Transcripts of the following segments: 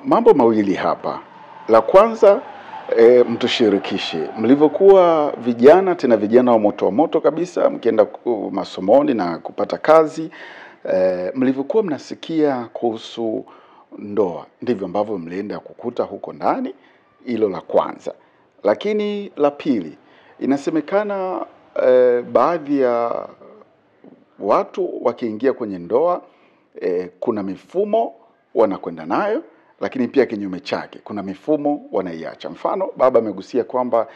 mambo mawili hapa. La kwanza, mtushirikishe mlivyokuwa vijana, tena vijana wa moto kabisa, mkienda masomoni na kupata kazi, mlivyokuwa mnasikia kuhusu ndoa, ndivyo ambavyo mlienda kukuta huko ndani. Hilo la kwanza. Lakini la pili, inasemekana baadhi ya watu wakiingia kwenye ndoa, kuna mifumo wanakwenda nayo, lakini pia kinyume chake kuna mifumo wanaiacha. Mfano, baba amegusia kwamba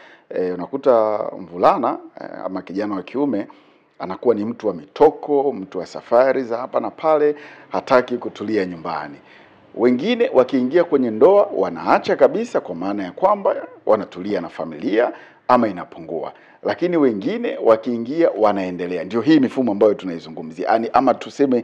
unakuta mvulana ama kijana wa kiume anakuwa ni mtu wa mitoko, mtu wa safari za hapa na pale, hataki kutulia nyumbani. Wengine wakiingia kwenye ndoa wanaacha kabisa, kwa maana ya kwamba wanatulia na familia ama inapungua. Lakini wengine wakiingia wanaendelea. Ndio hii mifumo ambayo tunaizungumzia. Yaani ama tuseme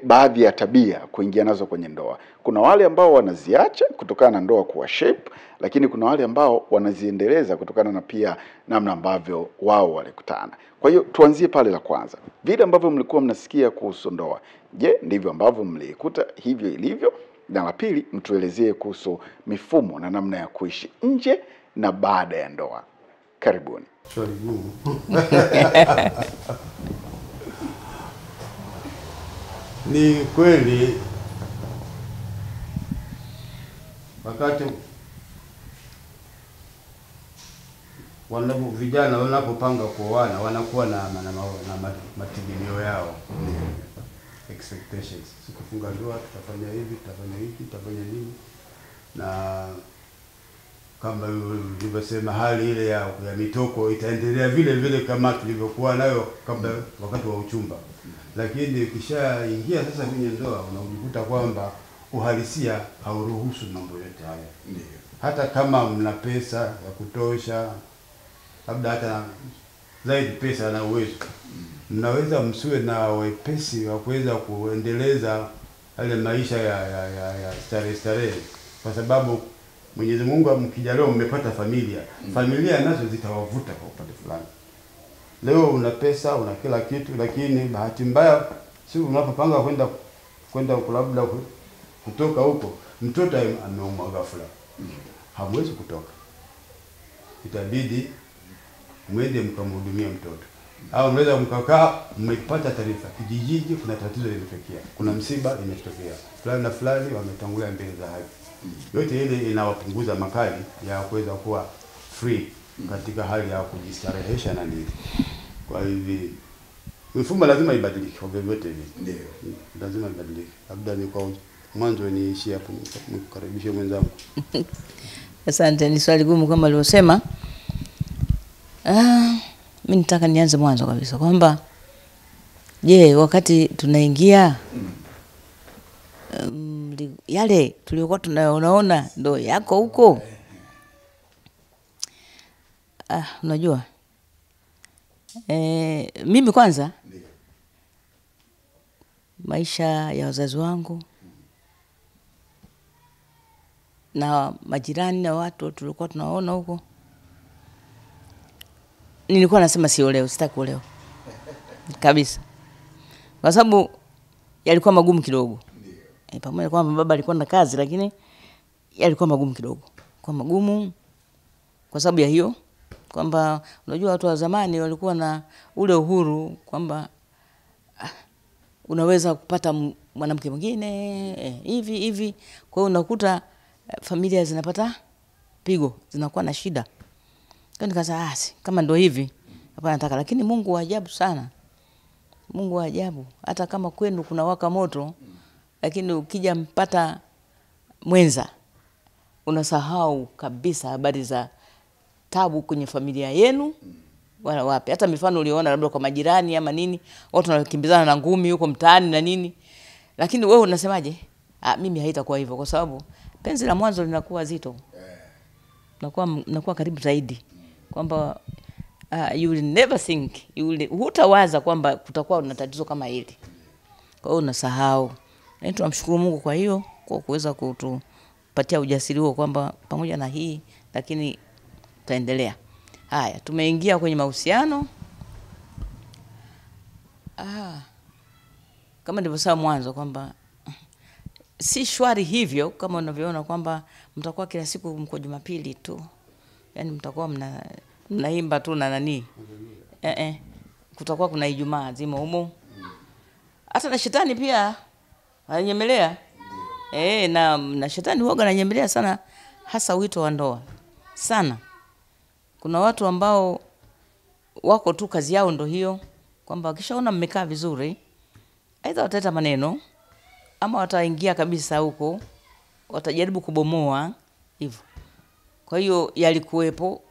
baadhi ya tabia kuingia nazo kwenye ndoa. Kuna wale ambao wanaziacha kutokana na ndoa kuwa shape, lakini kuna wale ambao wanaziendeleza kutokana na pia namna ambavyo wao walikutana. Kwa hiyo tuanzie pale la kwanza. Vile ambavyo mlikuwa mnasikia kuhusu ndoa, je, ndivyo ambavyo mlikuta hivyo ilivyo? Na la pili, mtuelezee kuhusu mifumo na namna ya kuishi nje na baada ya ndoa. Karibuni. Swali gumu. Ni kweli wakati vijana wanapopanga kuoana wanakuwa na mategemeo yao. Expectations. Sikifunga ndoa tutafanya hivi, tutafanya hiki, tutafanya nini. Na kama ulivyosema, hali ile ya mitoko itaendelea vile vile kama tulivyokuwa nayo kabla wakati wa uchumba. Lakini ukishaingia sasa kwenye ndoa unajikuta kwamba uhalisia hauruhusu mambo yote haya. Hata kama mna pesa ya kutosha, labda hata zaidi pesa na uwezo, mnaweza msiwe na wepesi wa kuweza kuendeleza yale maisha ya starehe, kwa sababu Mwenyezi Mungu mkijalia mmepata familia nazo zitawavuta kwa upande fulani. Leo una pesa, una kila kitu, lakini bahati mbaya siku unapopanga kwenda labda kutoka huko, mtoto ameumwa ghafla, hamwezi kutoka, itabidi mwende mkamhudumia mtoto. Au mnaweza mkakaa mmepata taarifa kijijini kuna tatizo limetokea, kuna msiba imetokea, fulani na fulani wametangulia mbele za haki. Yote ile inawapunguza makali ya kuweza kuwa free katika hali ya kujistarehesha na nini. Kwa hivyo mifumo lazima ibadilike kwa vyovyote hivi. Ndio. Lazima ibadilike. Labda ni kwa mwanzo niishi hapo, nikaribishe mwenzangu. Asante, ni swali gumu kama alivyosema. Mimi nitaka nianze mwanzo kabisa kwamba je, wakati tunaingia yale tuliokuwa tunaona ndo yako huko? Unajua mimi kwanza maisha ya wazazi wangu na majirani na watu tulikuwa tunaona huko, nilikuwa nasema siolewe, sitaki kuolewa kabisa, kwa sababu yalikuwa magumu kidogo. Pamoja kwamba baba alikuwa na kazi, lakini yalikuwa magumu kidogo. Kwa magumu kwa sababu ya hiyo kwamba unajua watu wa zamani walikuwa na ule uhuru kwamba unaweza kupata mwanamke mwingine hivi. Kwa hiyo unakuta familia zinapata pigo, zinakuwa na shida. Kwa nikasema kama ndio hivi hapa nataka. Lakini Mungu wa ajabu sana. Mungu wa ajabu. Hata kama kwenu kuna waka moto, lakini ukija mpata mwenza unasahau kabisa habari za tabu kwenye familia yenu wala wapi. Hata mifano uliona labda kwa majirani ama nini, watu wanakimbizana na ngumi huko mtaani na nini. Lakini wewe unasemaje? Mimi haitakuwa hivyo, kwa sababu penzi la mwanzo linakuwa zito. Nakuwa karibu zaidi. Kwamba you will never think, hutawaza kwamba kutakuwa na tatizo kama hili. Kwa hiyo unasahau. Na tunamshukuru Mungu kwa hiyo, kwa kuweza kutupatia ujasiri huo kwamba pamoja na hii lakini tutaendelea. Haya, tumeingia kwenye mahusiano. Kama nilivyosema mwanzo kwamba si shwari hivyo kama unavyoona kwamba mtakuwa kila siku mko Jumapili tu. Yaani mtakuwa mnaimba tu na nani. Kutakuwa kuna Ijumaa zima humo. Hata na shetani pia ananyemelea. Na shetani huwa ananyemelea sana, hasa wito wa ndoa. Sana. Kuna watu ambao wako tu kazi yao ndo hiyo, kwamba wakishaona mmekaa vizuri, aidha wataleta maneno ama wataingia kabisa huko, watajaribu kubomoa hivyo. Kwa hiyo yalikuwepo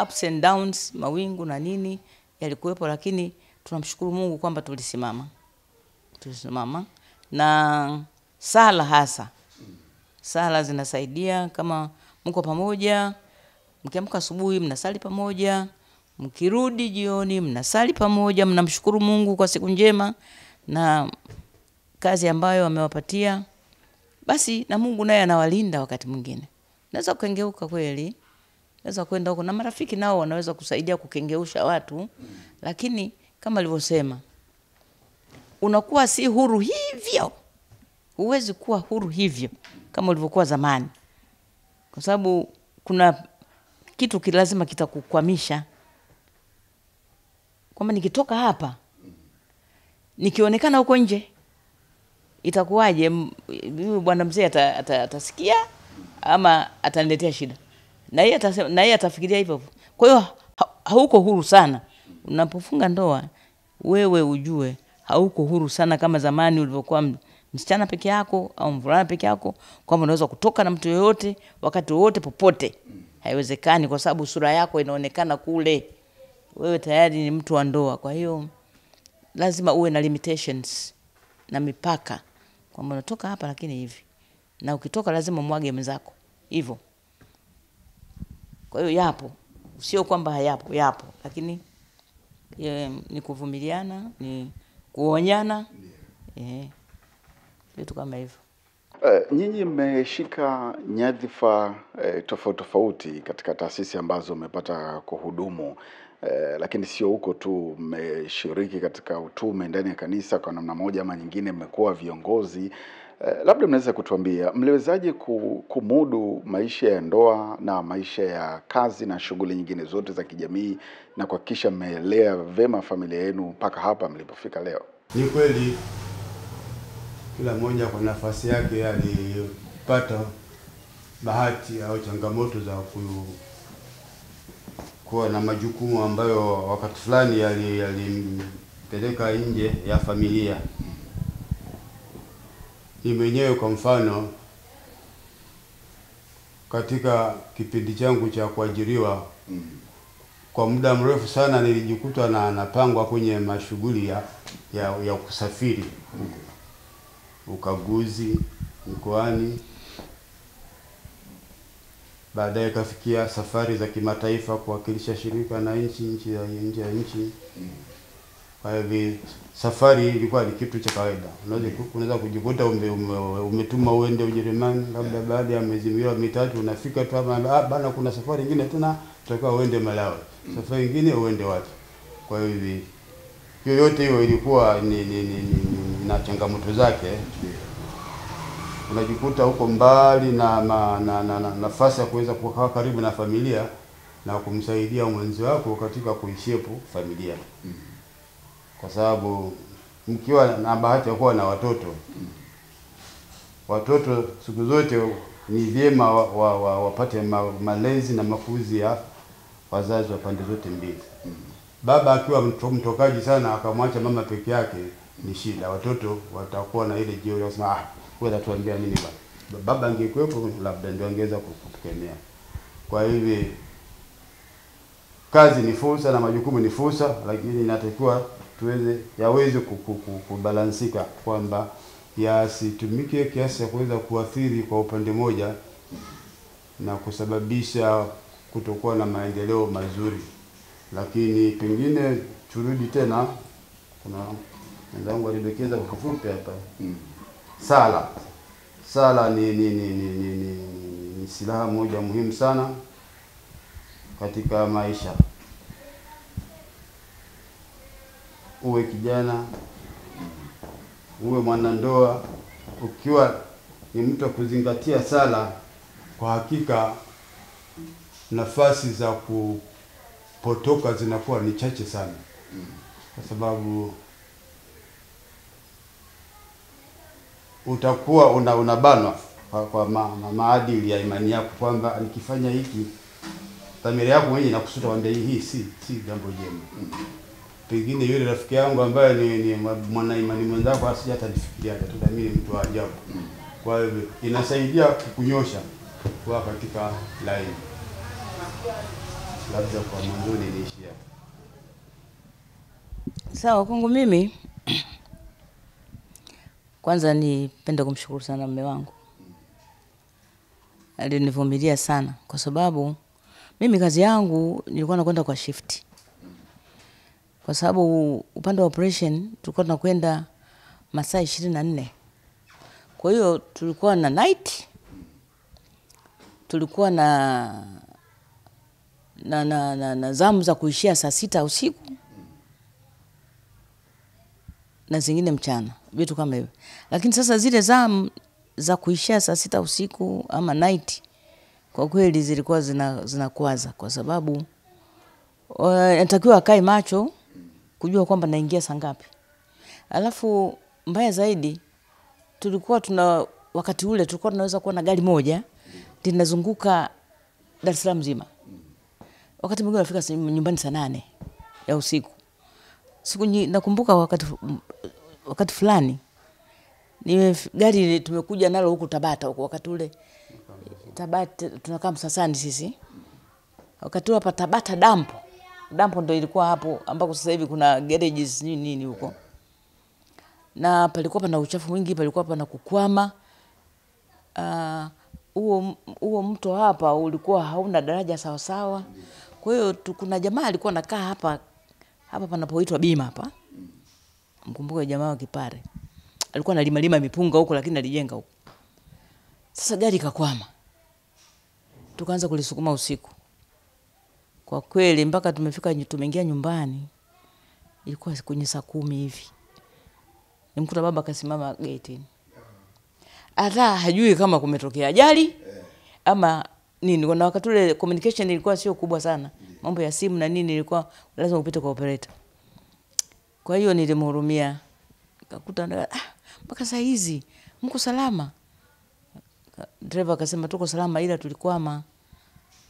ups and downs, mawingu na nini yalikuwepo, lakini tunamshukuru Mungu kwamba tulisimama. Na sala hasa. Sala zinasaidia, kama mko pamoja, mkiamka asubuhi mnasali pamoja, mkirudi jioni mnasali pamoja, mnamshukuru Mungu kwa siku njema na kazi ambayo amewapatia. Basi na Mungu naye anawalinda wakati mwingine. Naweza kukengeuka kweli. Naweza kwenda huko na marafiki nao wanaweza kusaidia kukengeusha watu, lakini kama alivyosema, unakuwa si huru hivyo. Huwezi kuwa huru hivyo kama ulivyokuwa zamani. Kwa sababu kuna kitu lazima kitakukwamisha. Kwamba nikitoka hapa, nikionekana huko nje, itakuwaje? Bwana mzee atasikia ama ataniletea shida. Na yeye atafikiria hivyo. Kwa hiyo hauko huru sana. Unapofunga ndoa, wewe ujue hauko huru sana kama zamani ulivyokuwa msichana peke yako au mvulana peke yako, kwamba unaweza kutoka na mtu yoyote wakati wote popote. Haiwezekani, kwa sababu sura yako inaonekana kule. Wewe tayari ni mtu wa ndoa. Kwa hiyo lazima uwe na limitations na mipaka, kwamba unatoka hapa lakini hivi. Na ukitoka lazima mwage mzako. Hivyo. Kwa hiyo yapo. Sio kwamba hayapo, yapo. Lakini ni kuvumiliana, ni kuonyana. Vitu kama hivyo. Nyinyi mmeshika nyadhifa tofauti katika taasisi ambazo mmepata kuhudumu, lakini sio huko tu, mmeshiriki katika utume ndani ya kanisa kwa namna moja ama nyingine, mmekuwa viongozi. Labda mnaweza kutuambia mliwezaje kumudu maisha ya ndoa na maisha ya kazi na shughuli nyingine zote za kijamii na kuhakikisha mmeelea vema familia yenu mpaka hapa mlipofika leo? Ni kweli kila mmoja kwa nafasi yake alipata bahati au changamoto za kuwa na majukumu ambayo wakati fulani yalimpeleka nje ya familia. Ni mwenyewe kwa mfano, katika kipindi changu cha kuajiriwa, kwa muda mrefu sana nilijikuta na napangwa kwenye mashughuli ya kusafiri. Ukaguzi mkoani, baadaye kafikia safari za kimataifa kuwakilisha shirika na nchi ya nchi. Kwa hivyo safari ilikuwa ni kitu cha kawaida. Unaweza kujikuta umetuma uende Ujerumani, labda baada ya miezi mitatu unafika tu bana, kuna safari nyingine tena tutakiwa uende Malawi. Safari nyingine uende wapi. Kwa hivyo yoyote hiyo ilikuwa na changamoto zake. Unajikuta huko mbali na nafasi ya kuweza kukaa karibu na familia na kumsaidia mwenzi wako katika kuishepu familia. Kwa sababu mkiwa na bahati ya kuwa na watoto siku zote ni vyema wapate malezi na makuzi ya wazazi wa pande zote mbili. Baba akiwa mtokaji sana akamwacha mama peke yake ni shida. Watoto watakuwa na ile jeuri wasema wewe unatuambia nini baba? Baba angekuwepo labda ndio angeweza kukemea. Kwa hivyo kazi ni fursa na majukumu ni fursa, lakini inatakiwa yaweze kubalansika, kwamba yasitumike kiasi cha kuweza kuathiri kwa upande moja na kusababisha kutokuwa na maendeleo mazuri. Lakini pengine turudi tena, kuna wenzangu walidokeza kwa kifupi hapa. Sala ni silaha moja muhimu sana katika maisha. Uwe kijana, uwe mwanandoa, ukiwa ni mtu wa kuzingatia sala, kwa hakika nafasi za kupotoka zinakuwa ni chache sana, kwa sababu utakuwa unabanwa kwa maadili ya imani yako, kwamba nikifanya hiki dhamira yako mwenyewe inakusuta kwamba hii si jambo jema. Pengine yule rafiki yangu ambaye ni mwana imani mwenzako asije atanifikiria tutadhamini mtu wa ajabu. Kwa hivyo inasaidia kukunyosha kwa katika laini. Labda kwa mwanzoni niishia. Sawa, kwangu mimi kwanza nipende kumshukuru sana mume wangu. Alinivumilia sana kwa sababu mimi kazi yangu nilikuwa nakwenda kwa shift. Kwa sababu upande wa operation tulikuwa tunakwenda masaa 24. Kwa hiyo tulikuwa na night, tulikuwa na zamu za kuishia saa 6 usiku na zingine mchana, vitu kama hivyo. Lakini sasa zile zamu za kuishia saa 6 usiku ama night kwa kweli zilikuwa zinakwaza, kwa sababu natakiwa akae macho kujua kwamba naingia saa ngapi. Alafu mbaya zaidi tulikuwa wakati ule tulikuwa tunaweza kuwa na gari moja linazunguka Dar es Salaam mzima. Wakati mwingine nafika nyumbani saa 8 ya usiku. Nakumbuka wakati fulani gari tumekuja nalo huku Tabata huko, wakati ule Tabata tunakaa Msasani sisi. Wakati hapa Tabata dampo ndio ilikuwa hapo ambako sasa hivi kuna garages nini huko. Na palikuwa pana uchafu mwingi, palikuwa pana kukwama. Huo mto hapa ulikuwa hauna daraja sawa sawa. Kwa hiyo kuna jamaa alikuwa anakaa hapa panapoitwa Bima hapa. Mkumbuka jamaa wa Kipare. Alikuwa analima mipunga huko, lakini alijenga huko. Sasa gari ikakwama. Tukaanza kulisukuma usiku. Kwa kweli mpaka tumeingia nyumbani ilikuwa kwenye saa 10 hivi. Nimkuta baba kasimama gate. Hata hajui kama kumetokea ajali ama nini. Kwa wakati ule communication ilikuwa sio kubwa sana. Mambo ya simu na nini ilikuwa lazima upite kwa operator. Kwa hiyo nilimhurumia. Nikakuta mpaka saa hizi mko salama. Driver akasema tuko salama ila tulikwama.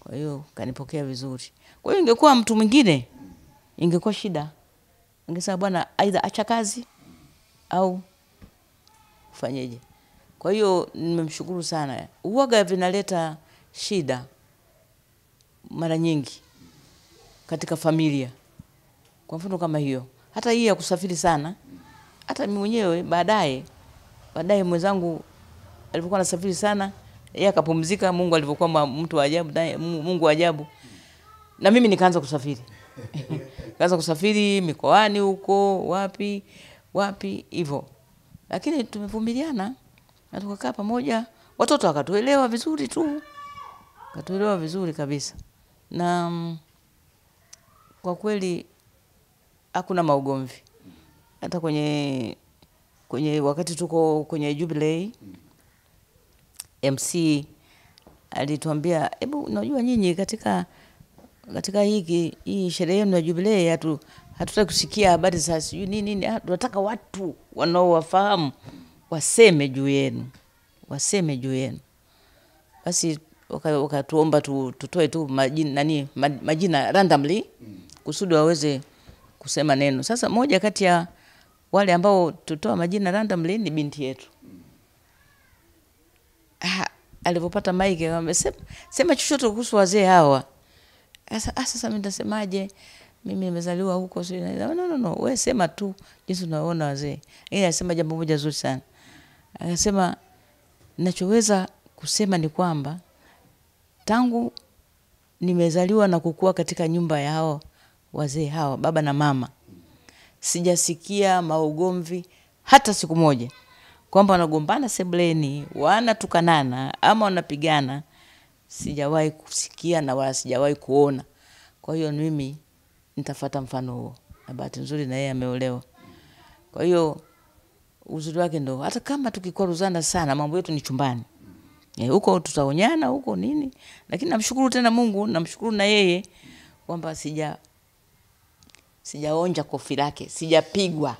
Kwa hiyo kanipokea vizuri. Kwa hiyo ingekuwa mtu mwingine ingekuwa shida. Angesema bwana aidha acha kazi au ufanyeje. Kwa hiyo nimemshukuru sana. Uoga vinaleta shida mara nyingi katika familia. Kwa mfano kama hiyo. Hata hii ya kusafiri sana. Hata mimi mwenyewe baadaye mwenzangu alipokuwa anasafiri sana, yeye akapumzika. Mungu alivyokuwa mtu wa ajabu, Mungu wa ajabu. Na mimi nikaanza kusafiri. Nikaanza kusafiri mikoani huko, wapi hivyo. Lakini tumevumiliana na tukakaa pamoja. Watoto wakatuelewa vizuri tu. Wakatuelewa vizuri kabisa. Na kwa kweli hakuna maugomvi. Hata kwenye wakati tuko kwenye Jubilee, MC alituambia, hebu unajua nyinyi katika hii sherehe yenu ya Jubilee hatutaki kusikia habari za sijui nini. Tunataka watu wanaowafahamu waseme juu yenu. Basi wakatuomba tutoe tu majina randomly kusudi waweze kusema neno. Sasa moja kati ya wale ambao tutoa majina randomly ni binti yetu. Alipopata mic akamwambia sema chochote kuhusu wazee hawa. Sasa mimi nitasemaje? Mimi nimezaliwa huko sio. No, wewe sema tu jinsi unaona wazee. Yeye alisema jambo moja zuri sana. Akasema ninachoweza kusema ni kwamba tangu nimezaliwa na kukua katika nyumba ya hao wazee hawa, baba na mama, sijasikia maugomvi hata siku moja. Kwamba wanagombana sebuleni, wanatukanana ama wanapigana, sijawahi kusikia na wala sijawahi kuona. Kwa hiyo mimi nitafuata mfano huo. Na bahati nzuri na yeye ameolewa. Kwa hiyo uzuri wake ndo hata kama tukikwaruzana sana mambo yetu ni chumbani. Huko tutaonyana huko nini, lakini namshukuru tena Mungu, namshukuru na yeye kwamba sijaonja kofi lake, sijapigwa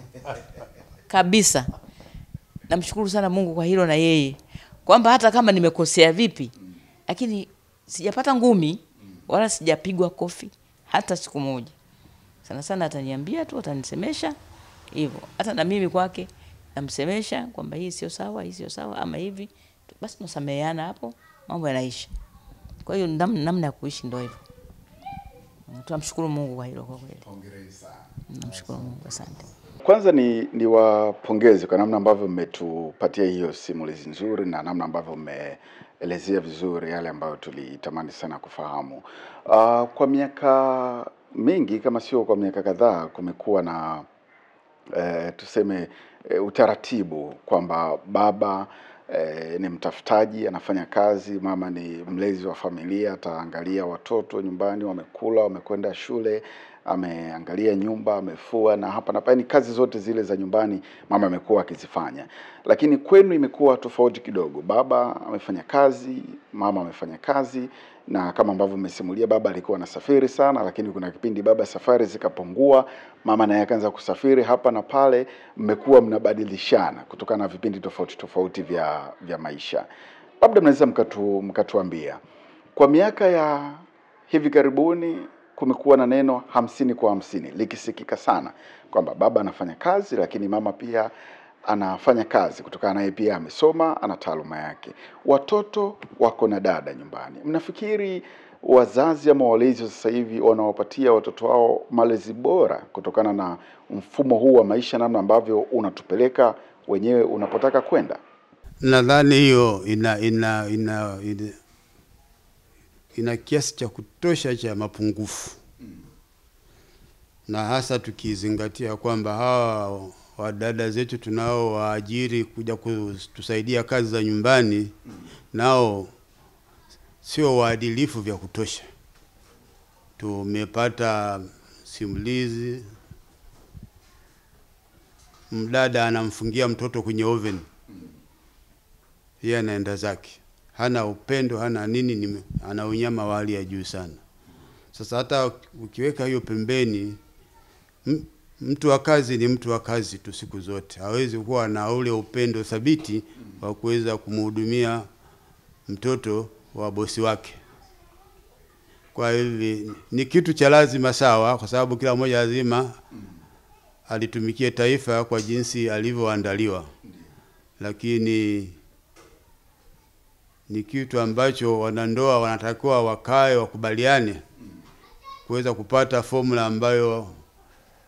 kabisa. Namshukuru sana Mungu kwa hilo na yeye kwamba hata kama nimekosea vipi, lakini sijapata ngumi wala sijapigwa kofi hata siku moja. Sana sana ataniambia tu, atanisemesha hivyo. Hata na mimi kwake namsemesha kwamba hii sio sawa, hii sio sawa ama hivi. Basi tunasameheana hapo, mambo yanaisha. Kwa hiyo namna ya kuishi ndio hivyo. Tunamshukuru Mungu kwa hilo kwa kweli. Hongereni sana. Namshukuru Mungu, asante. Kwanza ni wapongeze kwa namna ambavyo mmetupatia hiyo simulizi nzuri na namna ambavyo mmeelezea vizuri yale ambayo tulitamani sana kufahamu. Kwa miaka mingi kama sio kwa miaka kadhaa kumekuwa na tuseme utaratibu kwamba baba ni mtafutaji, anafanya kazi, mama ni mlezi wa familia, ataangalia watoto nyumbani wamekula, wamekwenda shule, ameangalia nyumba, amefua na hapa na pale, ni kazi zote zile za nyumbani mama amekuwa akizifanya. Lakini kwenu imekuwa tofauti kidogo. Baba amefanya kazi, mama amefanya kazi, na kama ambavyo mmesimulia baba alikuwa anasafiri sana, lakini kuna kipindi baba safari zikapungua, mama naye akaanza kusafiri hapa na pale, mmekuwa mnabadilishana kutokana na vipindi tofauti vya maisha. Labda mnaweza mkatuambia kwa miaka ya hivi karibuni kumekuwa na neno 50 kwa 50 likisikika sana kwamba baba anafanya kazi lakini mama pia anafanya kazi kutokana naye pia amesoma, ana taaluma yake. Watoto wako na dada nyumbani. Mnafikiri wazazi ama walezi sasa hivi wanawapatia watoto wao malezi bora kutokana na mfumo huu wa maisha namna ambavyo unatupeleka wenyewe unapotaka kwenda? Nadhani hiyo ina kiasi cha kutosha cha mapungufu. Na hasa tukizingatia kwamba hawa wadada zetu tunao waajiri kuja kutusaidia kazi za nyumbani, nao sio waadilifu vya kutosha. Tumepata simulizi, mdada anamfungia mtoto kwenye oven, yeye anaenda zake, hana upendo, hana nini, ana unyama wa hali ya juu sana. Sasa hata ukiweka hiyo pembeni, mtu wa kazi ni mtu wa kazi tu siku zote. Hawezi kuwa na ule upendo thabiti wa kuweza kumhudumia mtoto wa bosi wake. Kwa hivi ni kitu cha lazima sawa, kwa sababu kila mmoja lazima alitumikie taifa kwa jinsi alivyoandaliwa. Lakini ni kitu ambacho wanandoa wanatakiwa wakae wakubaliane kuweza kupata formula ambayo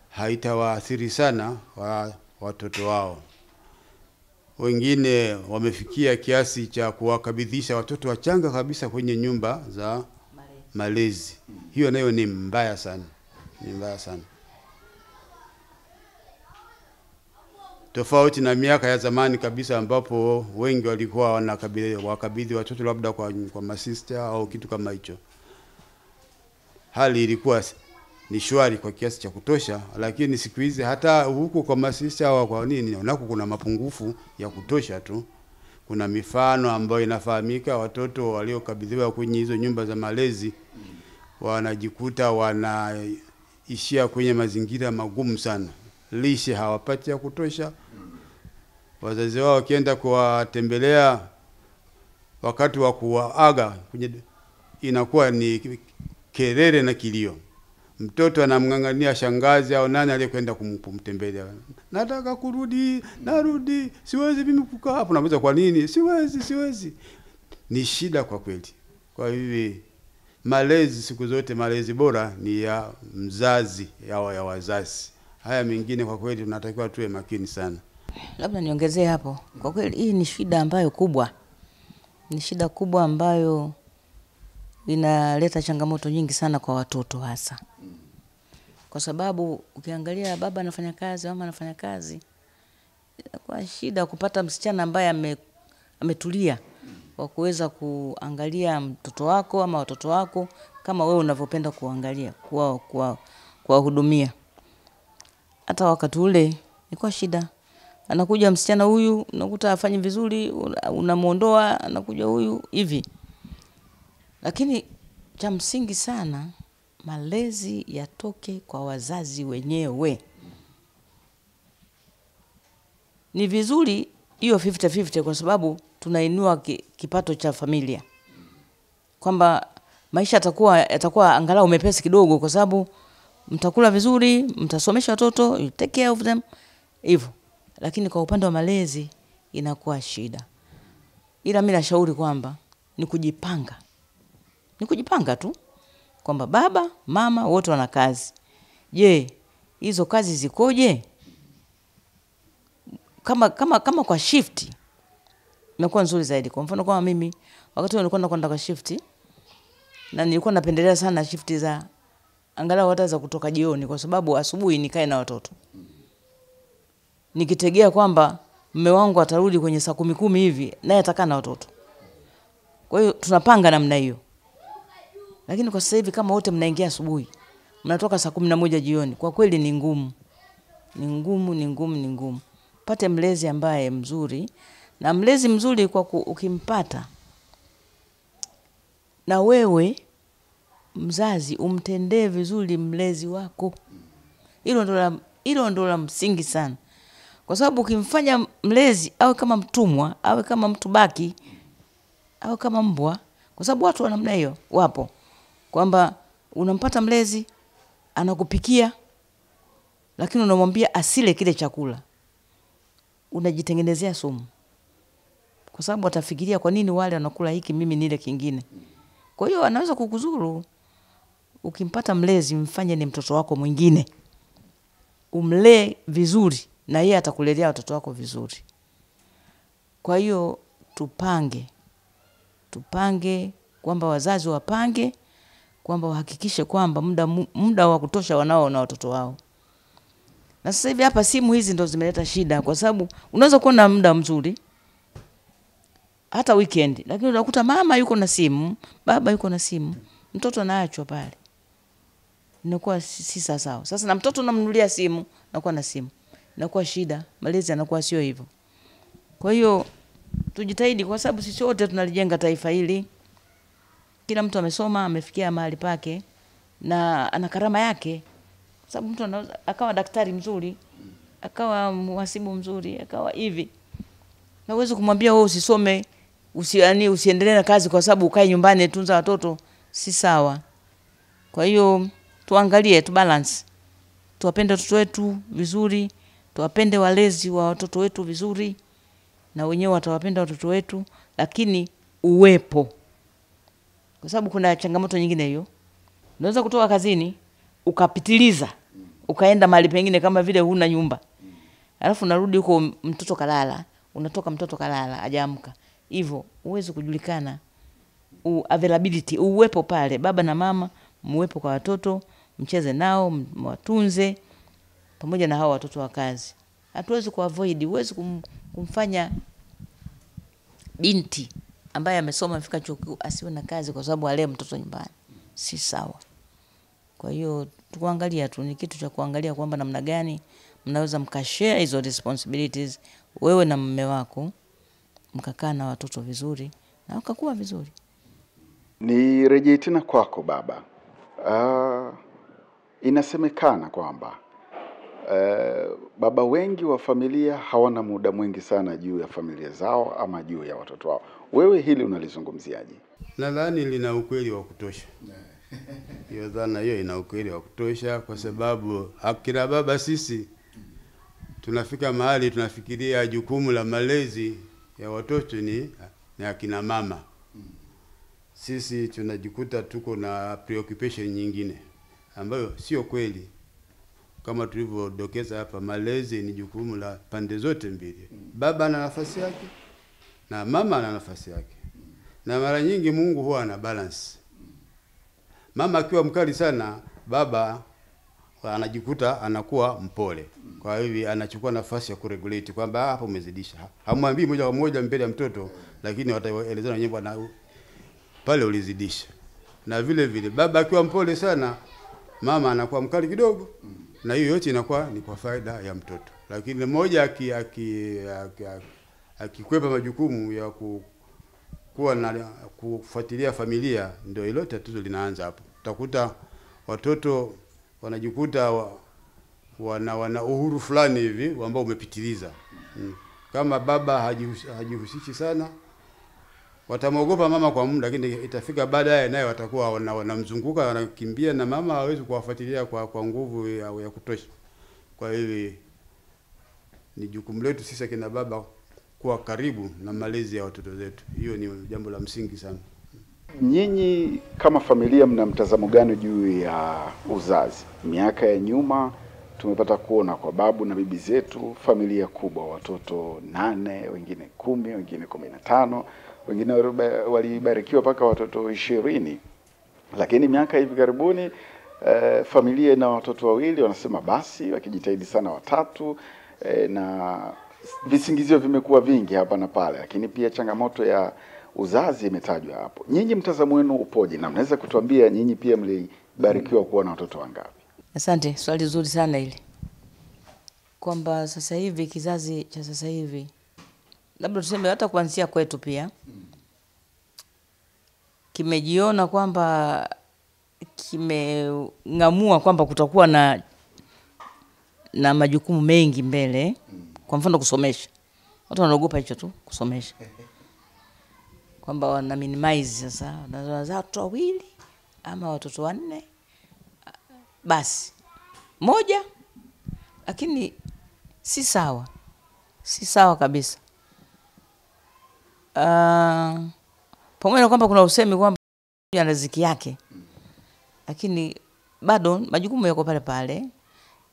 haitawaathiri sana watoto wao. Wengine wamefikia kiasi cha kuwakabidhisha watoto wachanga kabisa kwenye nyumba za malezi. Hiyo nayo ni mbaya sana. Ni mbaya sana. Tofauti na miaka ya zamani kabisa ambapo wengi walikuwa wakabidhi watoto labda kwa masista au kitu kama hicho. Hali ilikuwa ni shwari kwa kiasi cha kutosha, lakini siku hizi hata huko kwa masista au kwa nini unako kuna mapungufu ya kutosha tu. Kuna mifano ambayo inafahamika, watoto waliokabidhiwa kwenye hizo nyumba za malezi wanajikuta wanaishia kwenye mazingira magumu sana. Lishe hawapati ya kutosha. Wazazi wao wakienda kuwatembelea wakati wa kuwaaga inakuwa ni kelele na kilio. Mtoto anamngangania shangazi au nani aliyekwenda kumtembelea. Nataka kurudi, narudi, siwezi mimi kukaa hapo. Namuuliza kwa nini? Siwezi. Ni shida kwa kweli. Kwa hivi malezi siku zote, malezi bora ni ya mzazi ya wazazi. Haya mengine kwa kweli tunatakiwa tuwe makini sana. Labda niongezee hapo. Kwa kweli hii ni shida ambayo kubwa. Ni shida kubwa ambayo inaleta changamoto nyingi sana kwa watoto hasa. Kwa sababu ukiangalia baba anafanya kazi, mama anafanya kazi, kwa shida kupata msichana ambaye ametulia wa kuweza kuangalia mtoto wako ama watoto wako kama wewe unavyopenda kuangalia, kuwahudumia. Hata wakati ule ilikuwa shida. anakuja msichana huyu, unakuta afanye vizuri, unamuondoa, anakuja huyu hivi. Lakini cha msingi sana, malezi yatoke kwa wazazi wenyewe. Ni vizuri hiyo 50-50 kwa sababu tunainua kipato cha familia. Kwamba maisha yatakuwa angalau mepesi kidogo kwa sababu mtakula vizuri, mtasomesha watoto, you take care of them, hivyo. Lakini kwa upande wa malezi inakuwa shida. Ila mimi nashauri kwamba ni kujipanga. Ni kujipanga tu. Kwamba baba, mama wote wana kazi. Je, hizo kazi zikoje? Kama kwa shift inakuwa nzuri zaidi. Kwa mfano kama mimi wakati nilikuwa nakwenda kwa shift na nilikuwa napendelea sana shift za angalau hata za kutoka jioni kwa sababu asubuhi nikae na watoto. Nikitegea kwamba mume wangu atarudi kwenye saa 10 hivi naye atakaa na watoto. Kwa hiyo tunapanga namna hiyo. Lakini kwa sasa hivi kama wote mnaingia asubuhi, mnatoka saa 11 jioni, kwa kweli ni ngumu. Ni ngumu. Pate mlezi ambaye mzuri, na mlezi mzuri kwa ukimpata na wewe mzazi umtendee vizuri mlezi wako. Hilo ndo la msingi sana. Kwa sababu ukimfanya mlezi awe kama mtumwa, awe kama mtu baki, awe kama mbwa, kwa sababu watu wa namna hiyo wapo. Kwamba unampata mlezi anakupikia lakini unamwambia asile kile chakula. Unajitengenezea sumu. Kwa sababu atafikiria kwa nini wale wanakula hiki mimi nile kingine. Kwa hiyo anaweza kukuzuru. Ukimpata mlezi mfanye ni mtoto wako mwingine. Umlee vizuri na yeye atakulelea watoto wako vizuri. Kwa hiyo tupange kwamba wazazi wapange kwamba wahakikishe kwamba muda wa kutosha wanao na watoto wao. Na sasa hivi hapa simu hizi ndo zimeleta shida kwa sababu unaweza kuwa na muda mzuri hata weekend lakini unakuta mama yuko na simu, baba yuko na simu, mtoto anaachwa pale. Inakuwa si sawa. Sasa na mtoto unamnunulia simu, anakuwa na simu. Inakuwa shida, malezi yanakuwa sio hivyo. Kwa hiyo tujitahidi kwa sababu sisi wote tunalijenga taifa hili. Kila mtu amesoma, amefikia mahali pake na ana karama yake. Sababu mtu anaweza akawa daktari mzuri, akawa mhasibu mzuri, akawa hivi. Na uweze kumwambia wewe usisome, usiendelee na kazi kwa sababu ukae nyumbani tunza watoto, si sawa. Kwa hiyo tuangalie, balance. Tuwapende watoto wetu vizuri, tuwapende walezi wa watoto wetu vizuri na wenyewe watawapenda watoto wetu, lakini uwepo. Kwa sababu kuna changamoto nyingine hiyo. Unaweza kutoka kazini ukapitiliza, ukaenda mahali pengine kama vile huna nyumba. Alafu unarudi huko mtoto kalala, unatoka mtoto kalala, hajaamka. Hivyo uweze kujulikana availability, uwepo pale, baba na mama, muwepo kwa watoto, mcheze nao, mwatunze pamoja na hao watoto wa kazi. Hatuwezi kuavoid, uweze kumfanya binti ambaye amesoma afika chuo kikuu asiwe na kazi kwa sababu alee mtoto nyumbani. Si sawa. Kwa hiyo tukuangalia tu, ni kitu cha kuangalia kwamba namna gani mnaweza mkashare hizo responsibilities wewe na mume wako, mkakaa na watoto vizuri na wakakuwa vizuri. Nirejee tena kwako baba. Inasemekana kwamba baba wengi wa familia hawana muda mwingi sana juu ya familia zao ama juu ya watoto wao. Wewe hili unalizungumziaje? Nadhani lina ukweli wa kutosha. Hiyo dhana hiyo ina ukweli wa kutosha kwa sababu akina baba sisi tunafika mahali tunafikiria jukumu la malezi ya watoto ni akina mama. Sisi tunajikuta tuko na preoccupation nyingine ambayo sio kweli. Kama tulivyodokeza hapa, malezi ni jukumu la pande zote mbili. Baba ana nafasi yake na mama ana nafasi yake. Na mara nyingi Mungu huwa ana balance. Mama akiwa mkali sana, baba anajikuta anakuwa mpole. Kwa hivyo anachukua nafasi ya kuregulate kwamba hapo umezidisha. Hamwambii moja kwa moja mbele ya mtoto, lakini wataelezana wenyewe bwana pale ulizidisha. Na vile vile baba akiwa mpole sana, mama anakuwa mkali kidogo. na hiyo yote inakuwa ni kwa faida ya mtoto. Lakini mmoja akikwepa majukumu ya kuwa na kufuatilia familia, ndio hilo tatizo linaanza hapo. Utakuta watoto wanajikuta wana uhuru fulani hivi ambao umepitiliza. Kama baba hajihusishi sana, watamwogopa mama kwa muda, lakini itafika baadaye naye watakuwa wanamzunguka, wanakimbia, na mama hawezi kuwafuatilia kwa nguvu ya kutosha. Kwa hiyo ni jukumu letu sisi kina baba kuwa karibu na malezi ya watoto wetu. Hiyo ni jambo la msingi sana. Nyinyi kama familia mna mtazamo gani juu ya uzazi? Miaka ya nyuma tumepata kuona kwa babu na bibi zetu familia kubwa, watoto 8, wengine 10, wengine 15, wengine walibarikiwa mpaka watoto 20. Lakini miaka hivi karibuni familia na watoto wawili wanasema basi, wakijitahidi sana 3, na visingizio vimekuwa vingi hapa na pale, lakini pia changamoto ya uzazi imetajwa hapo. Nyinyi mtazamo wenu upoje, na mnaweza kutuambia nyinyi pia mlibarikiwa kuwa na watoto wangapi? Asante, swali zuri sana hili. Kwamba sasa hivi kizazi cha sasa hivi, labda tuseme hata kuanzia kwetu pia, kimejiona kwamba kimengamua kwamba kutakuwa na majukumu mengi mbele. Kwa mfano kusomesha. Watu wanaogopa hicho tu, kusomesha. Kwamba wana minimize sasa, wanazaa watoto wawili ama watoto 4. Basi moja, lakini si sawa. Si sawa kabisa. Pamoja na kwamba kuna usemi kwamba ana riziki yake, lakini bado majukumu yako pale pale,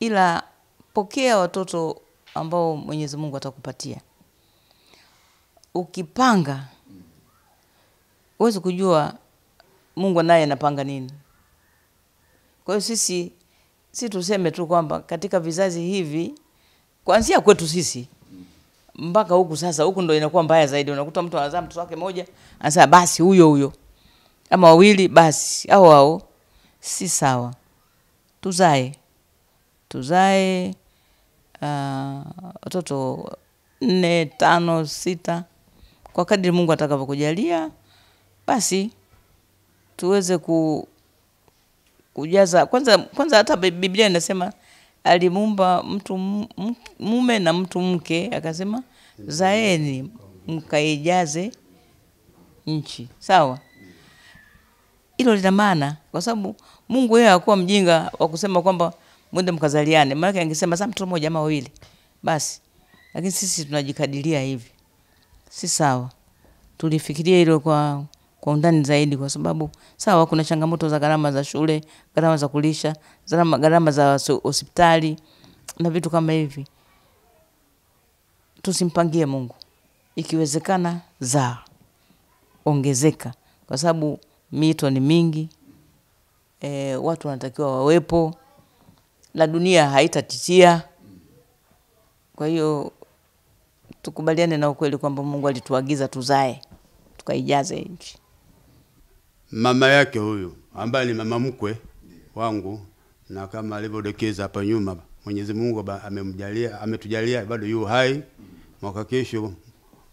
ila pokea watoto ambao Mwenyezi Mungu atakupatia. Ukipanga, uweze kujua Mungu naye anapanga nini. Kwa hiyo sisi tuseme tu kwamba katika vizazi hivi, kuanzia kwetu sisi mpaka huku sasa, huku ndo inakuwa mbaya zaidi. Unakuta mtu anazaa mtoto wake mmoja, anasema basi huyo ama wawili basi au si sawa. Tuzae watoto 4, 5, 6 kwa kadri Mungu atakavyokujalia. Basi tuweze kujaza kwanza hata Biblia inasema alimuumba mtu mume na mtu mke, akasema zaeni mkaijaze nchi. Sawa? Hilo lina maana kwa sababu Mungu yeye hakuwa mjinga wa kusema kwamba mwende mkazaliane. Maana angesema sasa mtoto mmoja ama wawili basi. Lakini sisi tunajikadiria hivi. Si sawa. Tulifikiria hilo kwa undani zaidi, kwa sababu sawa kuna changamoto za gharama za shule, gharama za kulisha, gharama za hospitali na vitu kama hivi. Tusimpangie Mungu. Ikiwezekana ongezeka, kwa sababu mito ni mingi. Watu wanatakiwa wawepo, la dunia haitatitia. Kwa hiyo tukubaliane na ukweli kwamba Mungu alituagiza tuzae, tukaijaze nchi. Mama yake huyu ambaye ni mama mkwe wangu, na kama alivyodokeza hapa nyuma, Mwenyezi Mungu ametujalia bado yu hai. Mwaka kesho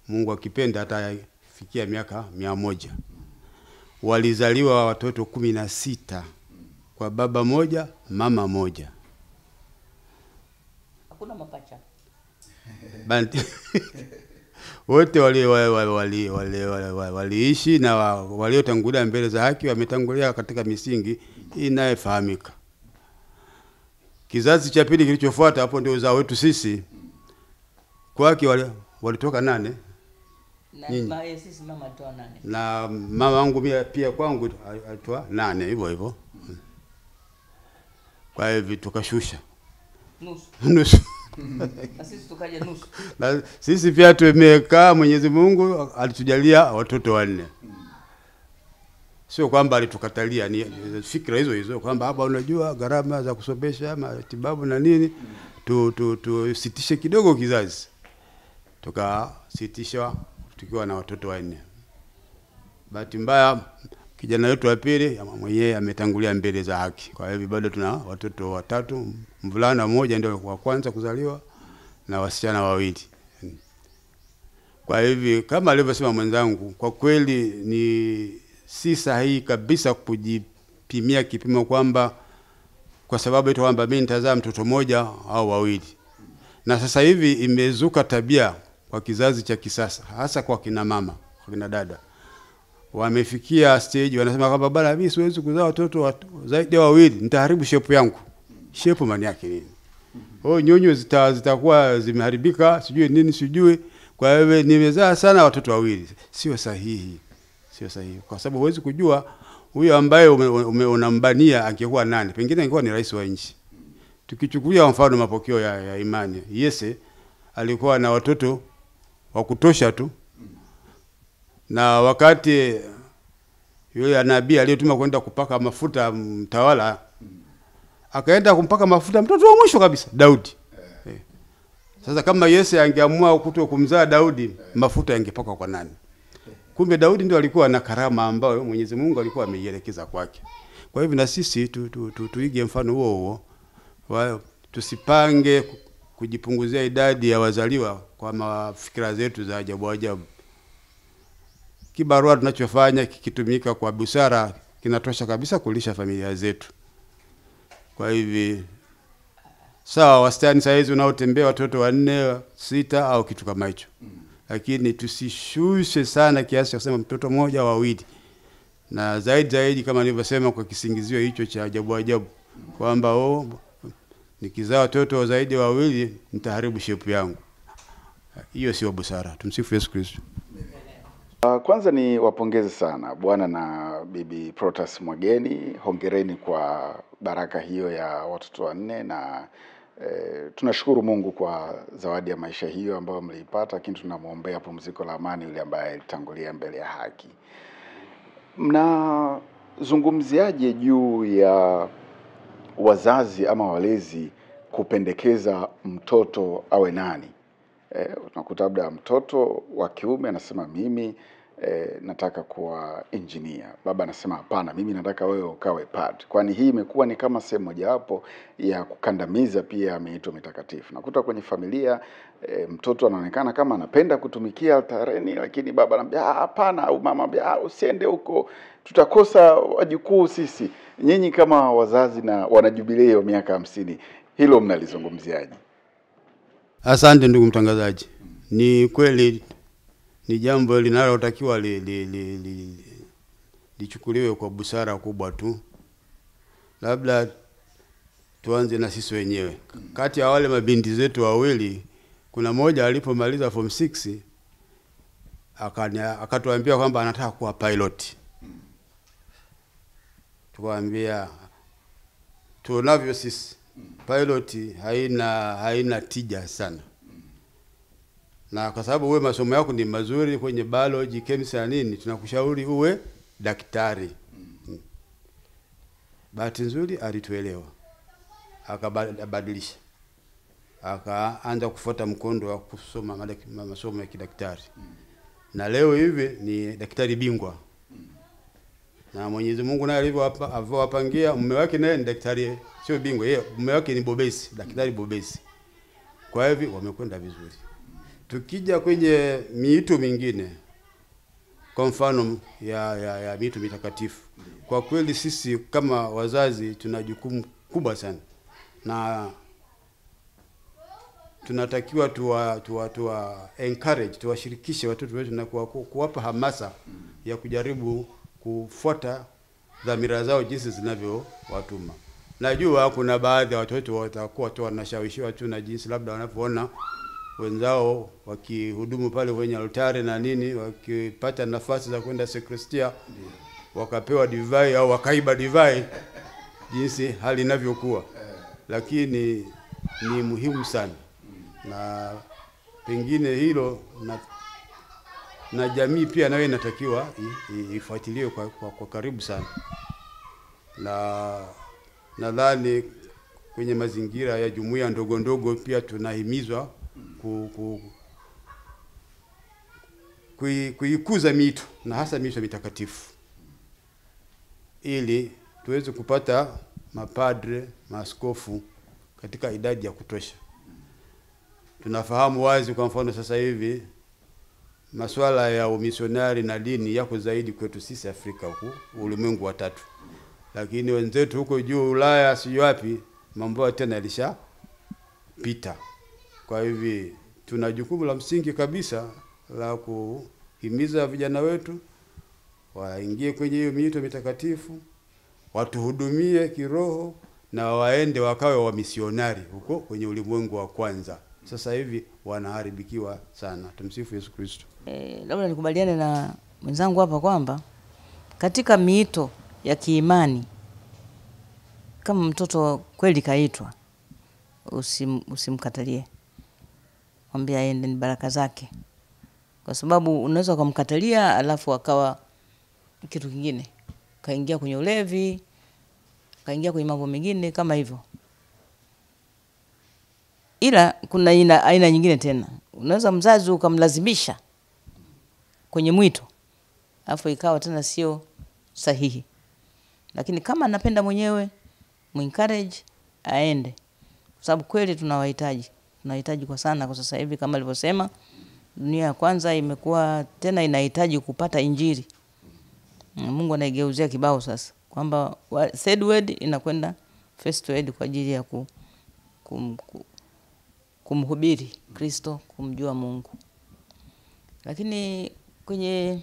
Mungu akipenda atafikia miaka 100. Walizaliwa watoto 16 kwa baba moja, mama moja. Hakuna mapacha. Wote waliishi, na waliotangulia mbele za haki wametangulia katika misingi inayofahamika. Kizazi cha pili kilichofuata hapo ndio uzao wetu sisi. Kwake walitoka 8. Na sisi mama alitoa 8. Na mama wangu pia kwangu alitoa 8 hivyo. Kwa hivyo tukashusha nusu. Na sisi tukaja nusu. Na sisi pia tumekaa, Mwenyezi Mungu alitujalia watoto 4. Sio kwamba alitukatalia, ni fikra hizo kwamba hapa unajua gharama za kusomesha, matibabu na nini, tusitishe kidogo kizazi. Tukasitisha tukiwa na watoto 4. Bahati mbaya kijana wetu wa pili mwenyewe ametangulia mbele za haki. Kwa hivyo bado tuna watoto watatu, mvulana mmoja ndio wa kwanza kuzaliwa na wasichana wawili. Kwa hivyo kama alivyosema mwenzangu, kwa kweli ni si sahihi kabisa kujipimia kipimo kwamba kwa sababu eti kwamba mimi nitazaa mtoto mmoja au wawili. Na sasa hivi imezuka tabia kwa kizazi cha kisasa, hasa kwa kina mama, kwa kina dada. Wamefikia stage wanasema kwamba bana mimi siwezi kuzaa watoto zaidi ya wawili, nitaharibu shape yangu. Shape maana yake nini? Nyonyo zitakuwa zimeharibika, sijui nini sijui. Kwa hivyo nimezaa sana watoto wawili. Sio sahihi. Sio sahihi. Kwa sababu huwezi kujua huyo ambaye unambania angekuwa nani. Pengine angekuwa ni rais wa nchi. Tukichukulia mfano mapokeo ya imani, Yese alikuwa na watoto wa kutosha tu. Na wakati yule nabii aliyetuma kwenda kupaka mafuta mtawala, akaenda kumpaka mafuta mtoto wa mwisho kabisa, Daudi. Sasa kama Yese angeamua kumzaa Daudi, mafuta yangepakwa kwa nani? Kumbe Daudi ndio alikuwa na karama ambayo Mwenyezi Mungu alikuwa ameielekeza kwake. Kwa hivyo na sisi tuige mfano huo. Tusipange kujipunguzia idadi ya wazaliwa kwa mafikira zetu za ajabu. Kibarua tunachofanya kikitumika kwa busara kinatosha kabisa kulisha familia zetu. Kwa hivi sawa, wastani saizi unaotembea watoto 4, 6 au kitu kama hicho. Lakini tusishushe sana kiasi cha kusema mtoto mmoja au wawili. Na zaidi kama nilivyosema kwa kisingizio hicho cha ajabu kwamba nikizaa watoto zaidi ya wawili nitaharibu shape yangu. Hiyo sio busara. Tumsifu Yesu Kristo. Kwanza ni wapongeze sana Bwana na Bibi Protas Mwageni. Hongereni kwa baraka hiyo ya watoto 4 na tunashukuru Mungu kwa zawadi ya maisha hiyo ambayo mliipata, lakini tunamuombea pumziko la amani yule ambaye alitangulia mbele ya haki. Mnazungumziaje juu ya wazazi ama walezi kupendekeza mtoto awe nani? Unakuta labda mtoto wa kiume anasema mimi nataka kuwa engineer. Baba anasema hapana, mimi nataka wewe ukawe padri. Kwani hii imekuwa ni kama sehemu mojawapo ya kukandamiza pia miito mitakatifu. Nakuta kwenye familia mtoto anaonekana kama anapenda kutumikia altareni, lakini baba anambia hapana, au mama anambia usiende huko, tutakosa wajukuu sisi. Nyinyi kama wazazi na wanajubileo miaka 50, hilo mnalizungumziaje? Asante ndugu mtangazaji. Ni kweli ni jambo linalotakiwa lichukuliwe kwa busara kubwa tu. Labda tuanze na sisi wenyewe. Kati ya wale mabinti zetu wawili, kuna mmoja alipomaliza form 6 akatuambia kwamba anataka kuwa pilot. Tukamwambia tunavyo sisi pilot haina tija sana. Na kwa sababu wewe masomo yako ni mazuri kwenye biology, chemistry na nini, tunakushauri uwe daktari. Bahati nzuri alituelewa. Akabadilisha. Akaanza kufuata mkondo wa kusoma masomo ya kidaktari. Na leo hivi ni daktari bingwa. Na Mwenyezi Mungu naye alivyowapangia, mume wake naye ni daktari sio bingwa, yeye mume wake ni bobesi, daktari bobesi. Kwa hivyo wamekwenda vizuri. Tukija kwenye miito mingine, kwa mfano ya miito mitakatifu, kwa kweli sisi kama wazazi tuna jukumu kubwa sana. Na tunatakiwa tuwa encourage, tuwashirikishe watoto wetu na kuwapa hamasa ya kujaribu kufuata dhamira zao jinsi zinavyowatuma. Najua kuna baadhi ya watoto watakuwa tu wanashawishiwa tu na jinsi labda wanapoona wenzao wakihudumu pale kwenye altare na nini, wakipata nafasi za kwenda sakristia wakapewa divai au wakaiba divai, jinsi hali inavyokuwa. Lakini ni muhimu sana, na pengine hilo na jamii pia nayo inatakiwa ifuatilie kwa karibu sana. Na nadhani kwenye mazingira ya jumuiya ndogo ndogo pia tunahimizwa kuikuza miito, na hasa miito mitakatifu. ili tuweze kupata mapadre, maaskofu katika idadi ya kutosha. Tunafahamu wazi kwa mfano sasa hivi masuala ya umisionari na dini yako zaidi kwetu sisi Afrika huku, ulimwengu wa tatu. Lakini wenzetu huko juu Ulaya si wapi mambo tena yalishapita. Kwa hivi tuna jukumu la msingi kabisa la kuhimiza vijana wetu waingie kwenye hiyo miito mitakatifu, watuhudumie kiroho na waende wakawe wa misionari huko kwenye ulimwengu wa kwanza. Sasa hivi wanaharibikiwa sana. Tumsifu Yesu Kristo. Labda nikubaliane na mwenzangu hapa kwamba katika miito ya kiimani kama mtoto kweli kaitwa, usimkatalie. Mwambie aende, ni baraka zake. Kwa sababu unaweza kumkatalia alafu akawa kitu kingine. Kaingia kwenye ulevi, kaingia kwenye mambo mengine kama hivyo. Ila kuna aina nyingine tena. Unaweza mzazi ukamlazimisha kwenye mwito, alafu ikawa tena sio sahihi. Lakini kama anapenda mwenyewe, encourage aende. Kwa sababu kweli tunawahitaji kwa sana kwa sasa hivi. Kama alivyosema, dunia ya kwanza imekuwa tena inahitaji kupata injili. Mungu anaigeuzia kibao sasa kwamba third word inakwenda first word kwa ajili ya kumhubiri Kristo, kumjua Mungu. Lakini kwenye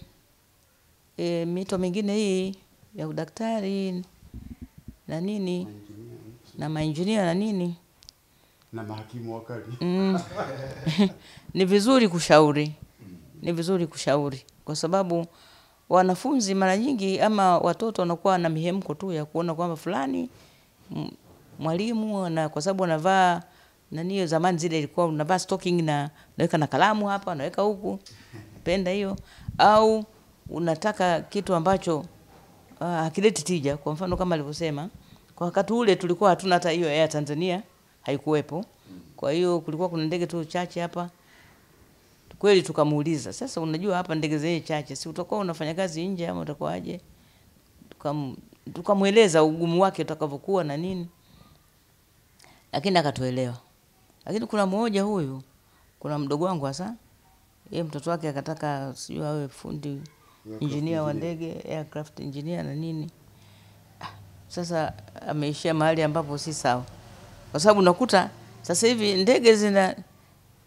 mito mingine hii ya udaktari na nini na mainjinia na nini na mahakimu wakali ni vizuri kushauri kwa sababu wanafunzi mara nyingi ama watoto wanakuwa na mihemko tu ya kuona kwamba fulani mwalimu, na kwa sababu anavaa nani, zamani zile ilikuwa unavaa stocking na naweka na kalamu hapa naweka huku, penda hiyo, au unataka kitu ambacho hakileti tija. Kwa mfano kama alivyosema, kwa wakati ule tulikuwa hatuna hata hiyo Air Tanzania, haikuwepo. Kwa hiyo kulikuwa kuna ndege tu chache hapa. Kweli tukamuuliza, sasa unajua hapa ndege zenye chache, si utakuwa unafanya kazi nje ama utakuwaje? Tukamueleza ugumu wake utakavyokuwa na nini. Lakini akatuelewa. Lakini kuna mmoja huyu, kuna mdogo wangu hasa, yeye mtoto wake akataka sijui awe fundi engineer wa ndege, aircraft engineer na nini. Sasa ameishia mahali ambapo si sawa. Kwa sababu unakuta sasa hivi ndege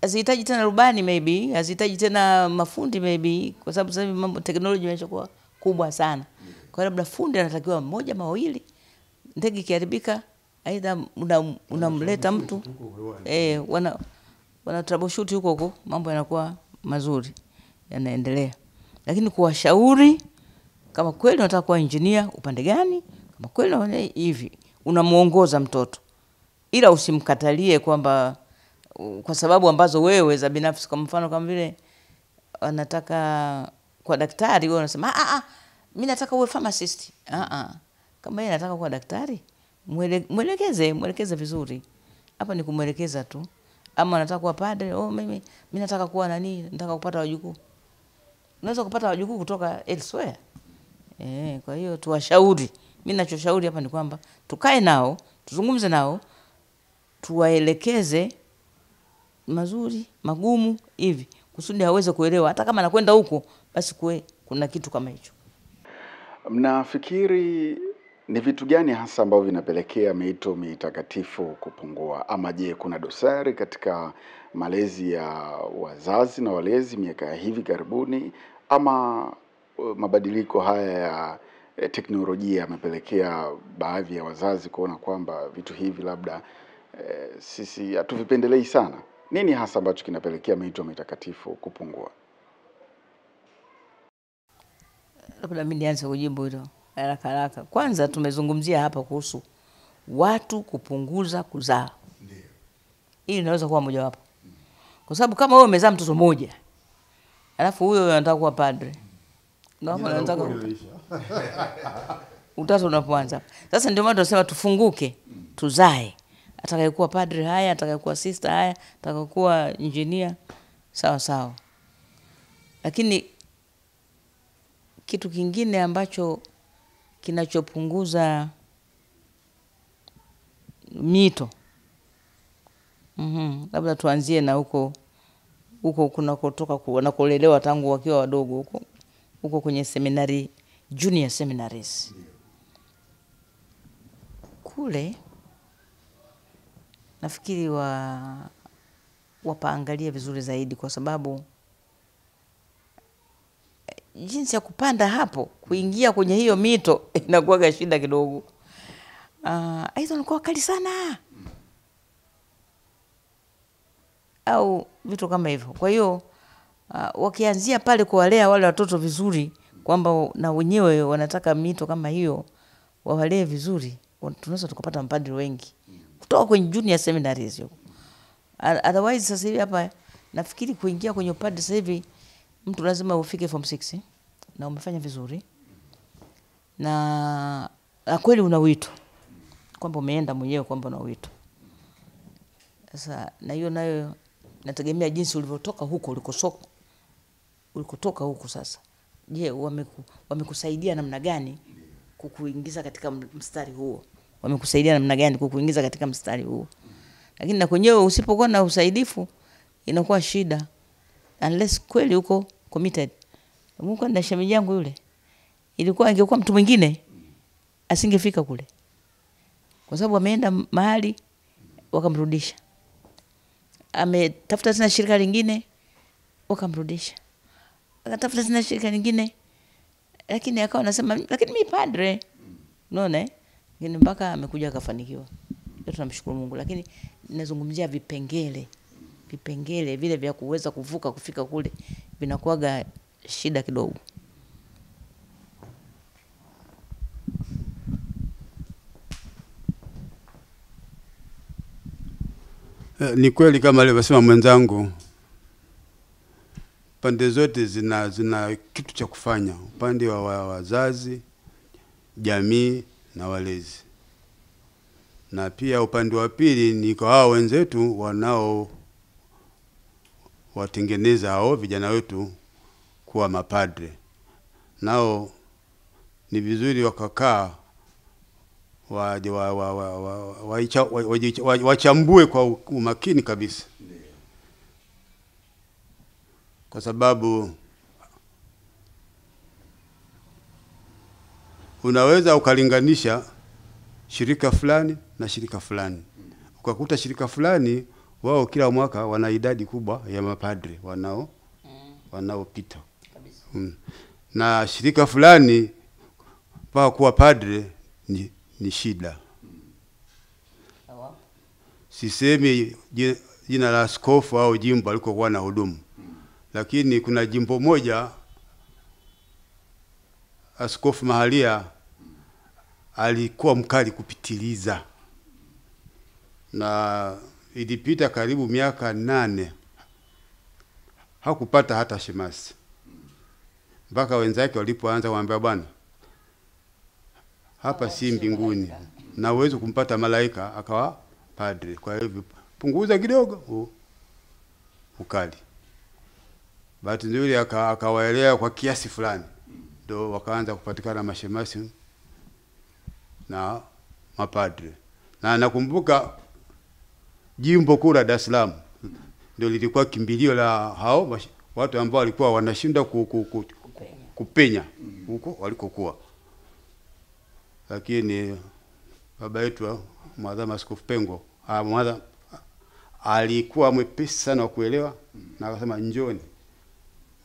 hazihitaji tena rubani maybe, hazihitaji tena mafundi maybe, kwa sababu sasa hivi mambo teknolojia imeshakuwa kubwa sana. Kwa hiyo labda fundi anatakiwa mmoja mawili. Ndege ikiharibika aidha unamleta mtu wana troubleshoot huko, mambo yanakuwa mazuri, yanaendelea. Lakini kuwashauri kama kweli unataka kuwa engineer upande gani, kama kweli unaona hivi, unamuongoza mtoto. Ila usimkatalie kwamba kwa sababu ambazo wewe za binafsi, kwa mfano kama vile anataka kwa daktari, wewe unasema mimi nataka uwe pharmacist. Kama yeye anataka kuwa daktari, mwelekeze vizuri. Hapa ni kumwelekeza tu. Ama anataka kuwa padre, mimi nataka kuwa nani, nataka kupata wajukuu. Unaweza kupata wajukuu kutoka elsewhere. Kwa hiyo tuwashauri. Mimi ninachoshauri hapa ni kwamba tukae nao, tuzungumze nao, tuwaelekeze mazuri, magumu hivi, kusudi aweze kuelewa hata kama anakwenda huko basi kuna kitu kama hicho. Mnafikiri ni vitu gani hasa ambavyo vinapelekea miito mitakatifu kupungua? Ama je, kuna dosari katika malezi ya wazazi na walezi miaka ya hivi karibuni, ama mabadiliko haya ya teknolojia yamepelekea baadhi ya wazazi kuona kwamba vitu hivi labda sisi hatuvipendelei sana? Nini hasa ambacho kinapelekea miito mitakatifu kupungua? Labda mimi nianze kujibu hilo haraka. Kwanza tumezungumzia hapa kuhusu watu kupunguza kuzaa. Ndio. Hii inaweza kuwa moja wapo. Kwa sababu kama wewe umezaa mtoto mmoja, alafu huyo anataka kuwa padre. Naomba anataka utatu unapoanza. Sasa ndio maana tunasema tufunguke, tuzae. Atakayekuwa padre haya, atakayekuwa sister haya, atakayekuwa engineer sawa. Lakini kitu kingine ambacho kinachopunguza mito. Labda tuanzie na huko kunakotoka wanakolelewa tangu wakiwa wadogo huko kwenye seminari, junior seminaries. Kule nafikiri wapaangalia vizuri zaidi, kwa sababu jinsi ya kupanda hapo kuingia kwenye hiyo mito inakuwa shida kidogo. Aidha wanakuwa kali sana au vitu kama hivyo. Kwa hiyo wakianzia pale kuwalea wale watoto vizuri, kwamba na wenyewe wanataka mito kama hiyo, wawalee vizuri, tunaweza tukapata mapadri wengi kutoka kwenye junior seminaries huko. Otherwise sasa hivi hapa nafikiri kuingia kwenye upadri sasa hivi mtu lazima ufike form 6 na umefanya vizuri na kweli una wito, kwamba umeenda mwenyewe kwamba una wito. Sasa na hiyo nayo nategemea jinsi ulivyotoka huko ulikotoka huko. Sasa je, wamekusaidia namna gani kukuingiza katika mstari huo? Wamekusaidia namna gani kukuingiza katika mstari huo? Lakini na kwenyewe usipokuwa na usaidifu inakuwa shida, unless kweli uko committed. Mungu na shemeji yangu yule, ingekuwa mtu mwingine asingefika kule, kwa sababu ameenda mahali wakamrudisha, ametafuta tena shirika lingine wakamrudisha, akatafuta tena shirika lingine, lakini akawa anasema lakini mimi padre, unaona lakini mpaka amekuja akafanikiwa. Ndio tunamshukuru Mungu. Lakini ninazungumzia vipengele vile vya kuweza kuvuka kufika kule vinakuwaga shida kidogo. Ni kweli kama alivyosema mwenzangu, pande zote zina kitu cha kufanya, upande wa wazazi, jamii na walezi. Na pia upande wa pili ni kwa hao wenzetu wanao watengeneza hao vijana wetu kuwa mapadre. Nao ni vizuri wakakaa wachambue kwa umakini kabisa, kwa sababu unaweza ukalinganisha shirika fulani na shirika fulani, ukakuta shirika fulani wao kila mwaka wana idadi kubwa ya mapadre wanaopita na shirika fulani pa kuwa padre ni shida. Sisemi jina la askofu au jimbo alikokuwa na hudumu, lakini kuna jimbo moja askofu mahalia alikuwa mkali kupitiliza, na ilipita karibu miaka 8 hakupata hata shemasi, mpaka wenzake walipoanza kumwambia bwana, hapa si mbinguni na uwezo kumpata malaika akawa padre, kwa hivyo punguza kidogo ukali. Bahati nzuri akawaelea kwa kiasi fulani, ndio wakaanza kupatikana mashemasi na mapadre. Na nakumbuka jimbo kuu la Dar es Salaam ndio lilikuwa kimbilio la hao watu ambao walikuwa wanashinda kupenya huko walikokuwa. Lakini baba yetu Mwadhama Askofu Pengo alikuwa mwepesi sana wa kuelewa, na akasema njoni,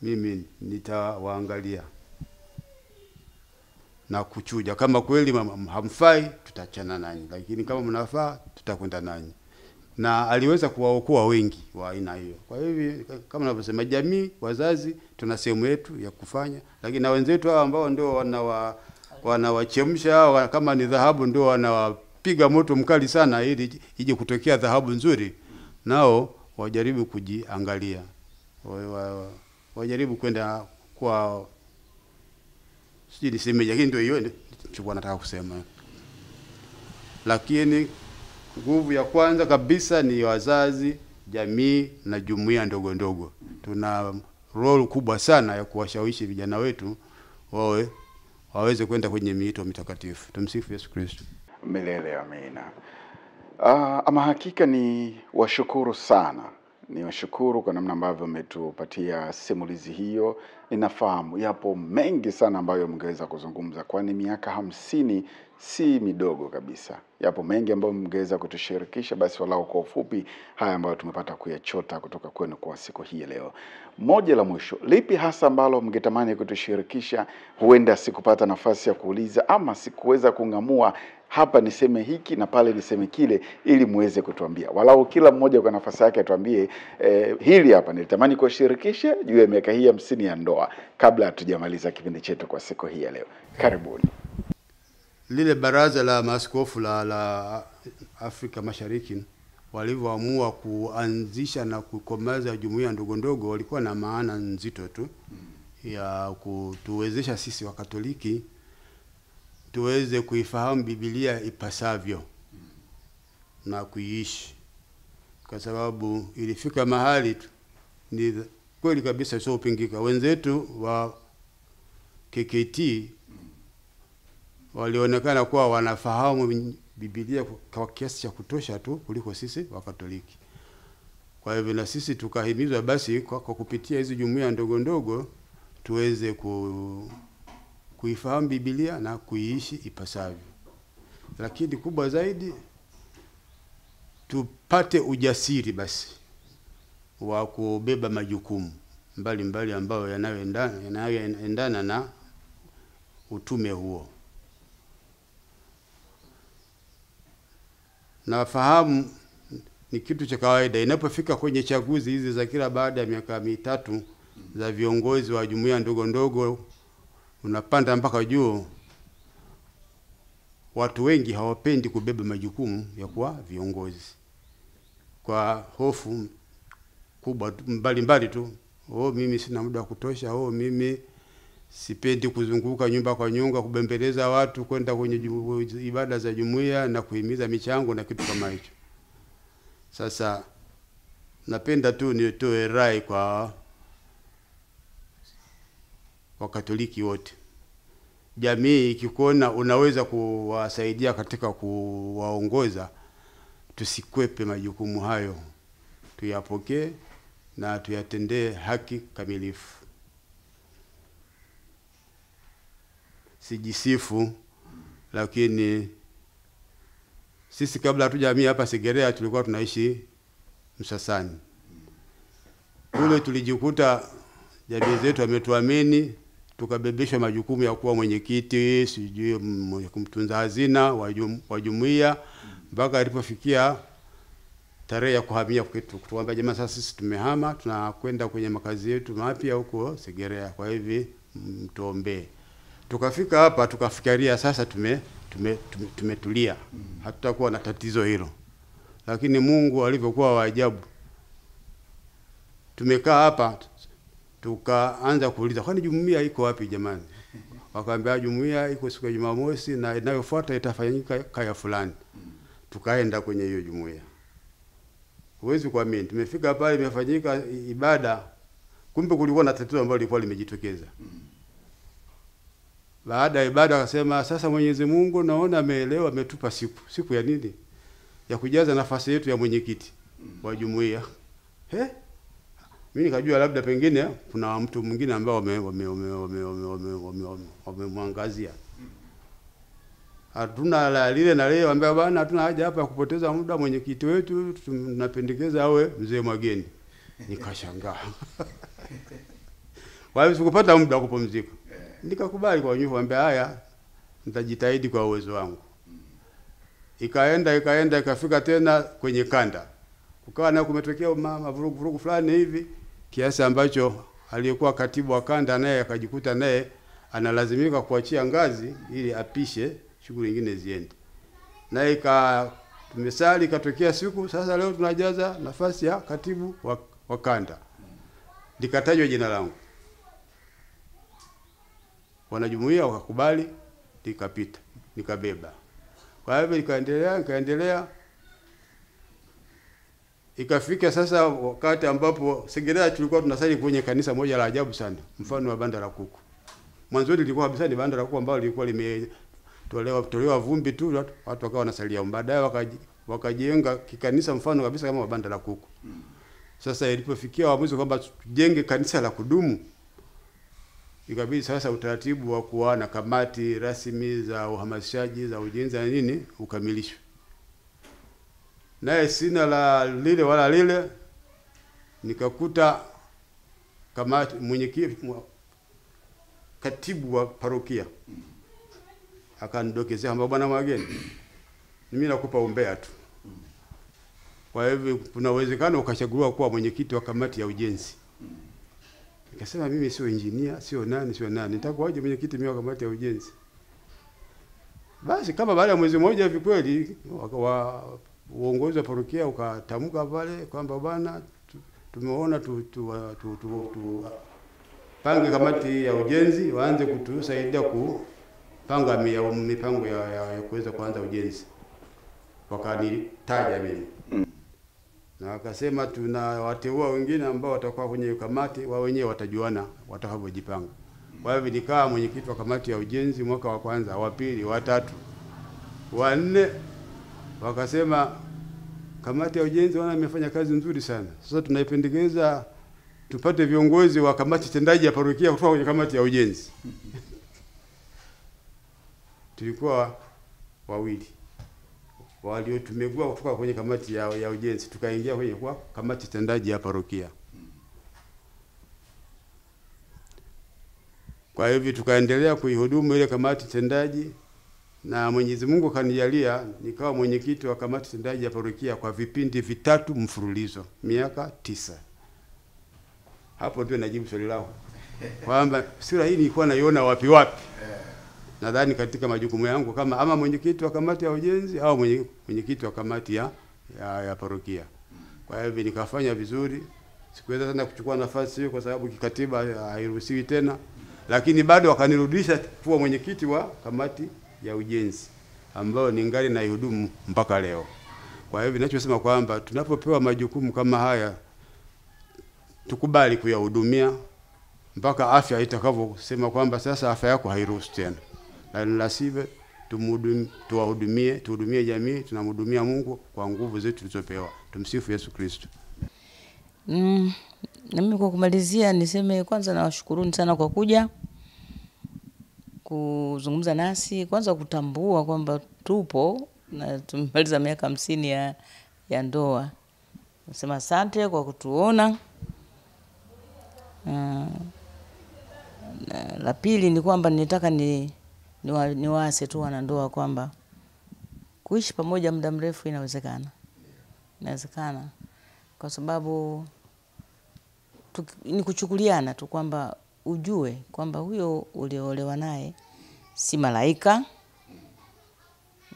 mimi nitawaangalia na kuchuja, kama kweli hamfai tutachana nanyi, lakini kama mnafaa tutakwenda nanyi. Na aliweza kuwaokoa wengi wa aina hiyo. Kwa hivyo kama ninavyosema, jamii, wazazi tuna sehemu yetu ya kufanya, lakini na wenzetu hao ambao ndio wanawachemsha kama ni dhahabu, ndio wanawapiga moto mkali sana ili ije kutokea dhahabu nzuri, nao wajaribu kujiangalia, wajaribu kwenda kwa sijui niseme, lakini ndio hiyo nilichokuwa nataka kusema. Lakini nguvu ya kwanza kabisa ni wazazi, jamii na jumuiya ndogo ndogo. Tuna role kubwa sana ya kuwashawishi vijana wetu wawe waweze kwenda kwenye miito mitakatifu. Tumsifu Yesu Kristo. Milele amina. Ama hakika ni washukuru sana. Ni washukuru kwa namna ambavyo umetupatia simulizi hiyo. Ninafahamu yapo mengi sana ambayo mngeweza kuzungumza, kwani miaka 50 si midogo kabisa. Yapo mengi ambayo mngeweza kutushirikisha, basi walau kwa ufupi haya ambayo tumepata kuyachota kutoka kwenu kwa siku hii leo. Moja la mwisho, lipi hasa ambalo mngetamani kutushirikisha, huenda sikupata nafasi ya kuuliza ama sikuweza kungamua hapa niseme hiki na pale niseme kile, ili muweze kutuambia. Walau kila mmoja kwa nafasi yake atuambie, hili hapa nilitamani kushirikisha juu ya miaka hii 50 ya ndoa, kabla hatujamaliza kipindi chetu kwa siku hii ya leo. Karibuni. Lile baraza la maaskofu la Afrika Mashariki walivyoamua kuanzisha na kukomaza jumuiya ndogo ndogo, walikuwa na maana nzito tu ya kutuwezesha sisi wa Katoliki tuweze kuifahamu Biblia ipasavyo na kuiishi, kwa sababu ilifika mahali ni kweli kabisa sio upingika. Wenzetu wa KKT walionekana kuwa wanafahamu Biblia kwa kiasi cha kutosha tu kuliko sisi wa Katoliki. Kwa hivyo na sisi tukahimizwa basi kwa kupitia hizo jumuiya ndogo ndogo tuweze kuifahamu Biblia na kuiishi ipasavyo. Lakini kubwa zaidi tupate ujasiri basi wa kubeba majukumu mbalimbali ambayo yanayoendana na utume huo. Nafahamu ni kitu cha kawaida inapofika kwenye chaguzi hizi za kila baada ya miaka 3 za viongozi wa jumuiya ndogo ndogo, unapanda mpaka juu. Watu wengi hawapendi kubeba majukumu ya kuwa viongozi kwa hofu kubwa mbalimbali tu. Mimi sina muda wa kutosha, mimi sipendi kuzunguka nyumba kwa nyumba kubembeleza watu kwenda kwenye ibada za jumuiya na kuhimiza michango na kitu kama hicho. Sasa napenda tu nitoe rai kwa Wakatoliki wote. Jamii ikikuona unaweza kuwasaidia katika kuwaongoza, tusikwepe majukumu hayo. Tuyapokee na tuyatendee haki kamilifu. Sijisifu, lakini sisi kabla hatujamii hapa Segerea tulikuwa tunaishi Msasani. Kule tulijikuta jamii zetu wametuamini, tukabebeshwa majukumu ya kuwa mwenyekiti, sijui kumtunza hazina wa jumuiya, mpaka ilipofikia tarehe ya kuhamia kwetu. Tukamwambia jamaa, sasa sisi tumehama, tunakwenda kwenye makazi yetu mapya huko Segerea, kwa hivi mtuombee. Tukafika hapa tukafikiria sasa tumetulia, hatutakuwa na tatizo hilo. Lakini Mungu alivyokuwa wa ajabu, tumekaa hapa tukaanza kuuliza, kwani jumuiya iko wapi jamani? Wakaambia jumuiya iko siku ya Jumamosi na inayofuata itafanyika kaya fulani. Tukaenda kwenye hiyo jumuiya. Huwezi kuamini, tumefika pale imefanyika ibada, kumbe kulikuwa na tatizo ambalo lilikuwa limejitokeza. Baada ya ibada akasema, sasa Mwenyezi Mungu naona ameelewa, ametupa siku ya nini? Ya kujaza nafasi yetu ya mwenyekiti wa jumuiya. Mimi nikajua labda pengine kuna mtu mwingine ambao wamemwangazia. Hatuna la lile na leo, ambao bwana hatuna haja hapa kupoteza muda, mwenyekiti wetu tunapendekeza awe mzee Mwageni. Nikashangaa. Wao sikupata muda wa kupumzika. Nikakubali kwa unyofu, ambia haya nitajitahidi kwa uwezo wangu. Ikaenda ikafika tena kwenye kanda. Kukawa na kumetokea mavurugu fulani hivi, kiasi ambacho aliyekuwa katibu wa kanda naye akajikuta naye analazimika kuachia ngazi ili apishe shughuli nyingine ziende. Naye tumesali, ikatokea siku sasa leo tunajaza nafasi ya katibu wa kanda. Likatajwa jina langu. Wanajumuiya wakakubali, likapita, nikabeba. Kwa hivyo ikaendelea. Ikafika sasa wakati ambapo Segerea tulikuwa tunasali kwenye kanisa moja la ajabu sana, mfano wa banda la kuku. Mwanzo lilikuwa kabisa ni banda la kuku ambalo lilikuwa limetolewa vumbi tu, watu wakawa wanasalia. Baadaye wakajenga kikanisa mfano kabisa kama banda la kuku. Sasa ilipofikia waamuzi kwamba tujenge kanisa la kudumu, ikabidi sasa utaratibu wa kuwa na kamati rasmi za uhamasishaji za ujenzi na nini ukamilishwe. Naye sina la lile wala lile, nikakuta kamati mwenyekiti katibu wa parokia akanidokezea kwamba bwana Mwageni, mimi nakupa umbea tu. Kwa hivyo kuna uwezekano ukachaguliwa kuwa mwenyekiti wa kamati ya ujenzi. Nikasema mimi sio engineer, sio nani. Nitakuwaje mwenyekiti mimi wa kamati ya ujenzi? Basi kama baada ya mwezi mmoja hivi kweli uongozi wa parokia ukatamka pale kwamba bwana tumeona pange kamati ya ujenzi waanze kutusaidia kupanga mipango ya kuweza kuanza ujenzi. Wakanitaja mimi. Na wakasema tunawateua wengine ambao watakuwa kwenye kamati, wao wenyewe watajuana watakavyojipanga. Kwa hivyo nikaa mwenyekiti wa kamati ya ujenzi mwaka wa kwanza, wa pili, wa tatu, wa nne. Wakasema kamati ya ujenzi wana imefanya kazi nzuri sana. Sasa tunaipendekeza tupate viongozi wa kamati tendaji ya parokia kutoka kwenye kamati ya ujenzi. Tulikuwa wawili. Waliotumegua kutoka kwenye kamati ya ujenzi, tukaingia kwenye kwa kamati tendaji ya parokia. Kwa hivyo tukaendelea kuihudumu ile kamati tendaji, na Mwenyezi Mungu kanijalia nikawa mwenyekiti wa kamati tendaji ya parokia kwa vipindi vitatu mfululizo, miaka 9. Hapo ndio najibu swali lako kwamba sura hii nilikuwa naiona wapi. Nadhani katika majukumu yangu kama ama mwenyekiti wa kamati ya ujenzi au mwenyekiti wa kamati ya parokia. Kwa hivyo nikafanya vizuri. Sikuweza sana kuchukua nafasi hiyo kwa sababu kikatiba hairuhusiwi tena, lakini bado wakanirudisha kuwa mwenyekiti wa kamati ya ujenzi ambao ningali na ihudumu mpaka leo. Kwa hivyo ninachosema kwamba tunapopewa majukumu kama haya tukubali kuyahudumia mpaka afya itakavyosema kwamba sasa afya yako hairuhusu tena. Na lazima tuhudumie jamii, tunamhudumia Mungu kwa nguvu zetu tulizopewa. Tumsifu Yesu Kristo. Na mimi kwa kumalizia niseme kwanza nawashukuruni sana kwa kuja kuzungumza nasi, kwanza kutambua kwamba tupo na tumemaliza miaka 50 ya ndoa. Nasema asante kwa kutuona. La pili ni kwamba nitaka niwaase tu wanandoa kwamba kuishi pamoja muda mrefu inawezekana. Inawezekana kwa sababu ni kuchukuliana tu kwamba ujue kwamba huyo uliolewa naye si malaika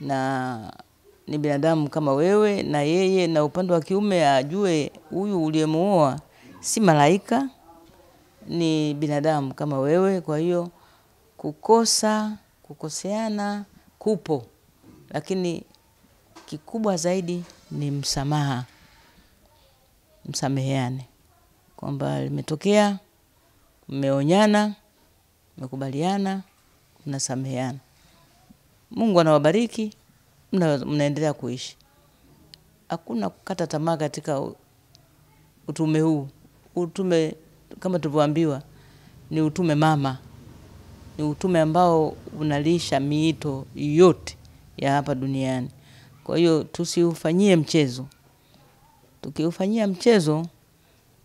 na ni binadamu kama wewe, na yeye na upande wa kiume ajue huyu uliyemuoa si malaika, ni binadamu kama wewe. Kwa hiyo kukoseana kupo, lakini kikubwa zaidi ni msamaha. Msameheane kwamba limetokea, mmeonyana, mmekubaliana, mnasameheana. Mungu anawabariki, mnaendelea kuishi. Hakuna kukata tamaa katika utume huu. Utume kama tulivyoambiwa ni utume mama. Ni utume ambao unalisha miito yote ya hapa duniani. Kwa hiyo tusiufanyie mchezo. Tukiufanyia mchezo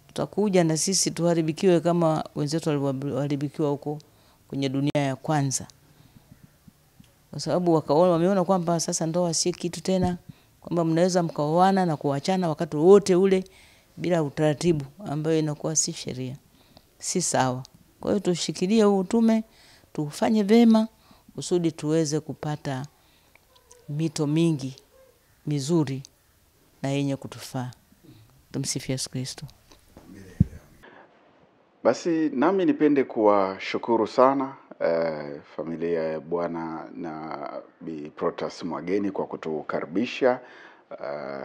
tutakuja na sisi tuharibikiwe kama wenzetu waliharibikiwa huko kwenye dunia ya kwanza. Kwa sababu wameona kwamba sasa ndoa si kitu tena, kwamba mnaweza mkaoana na kuachana wakati wote ule bila utaratibu, ambayo inakuwa si sheria. Si sawa. Kwa hiyo tushikilie huu utume, tufanye vema kusudi tuweze kupata mito mingi mizuri na yenye kutufaa. Tumsifu Yesu Kristo. Basi nami nipende kuwashukuru sana familia ya Bwana na Bi Protas Mwageni kwa kutukaribisha,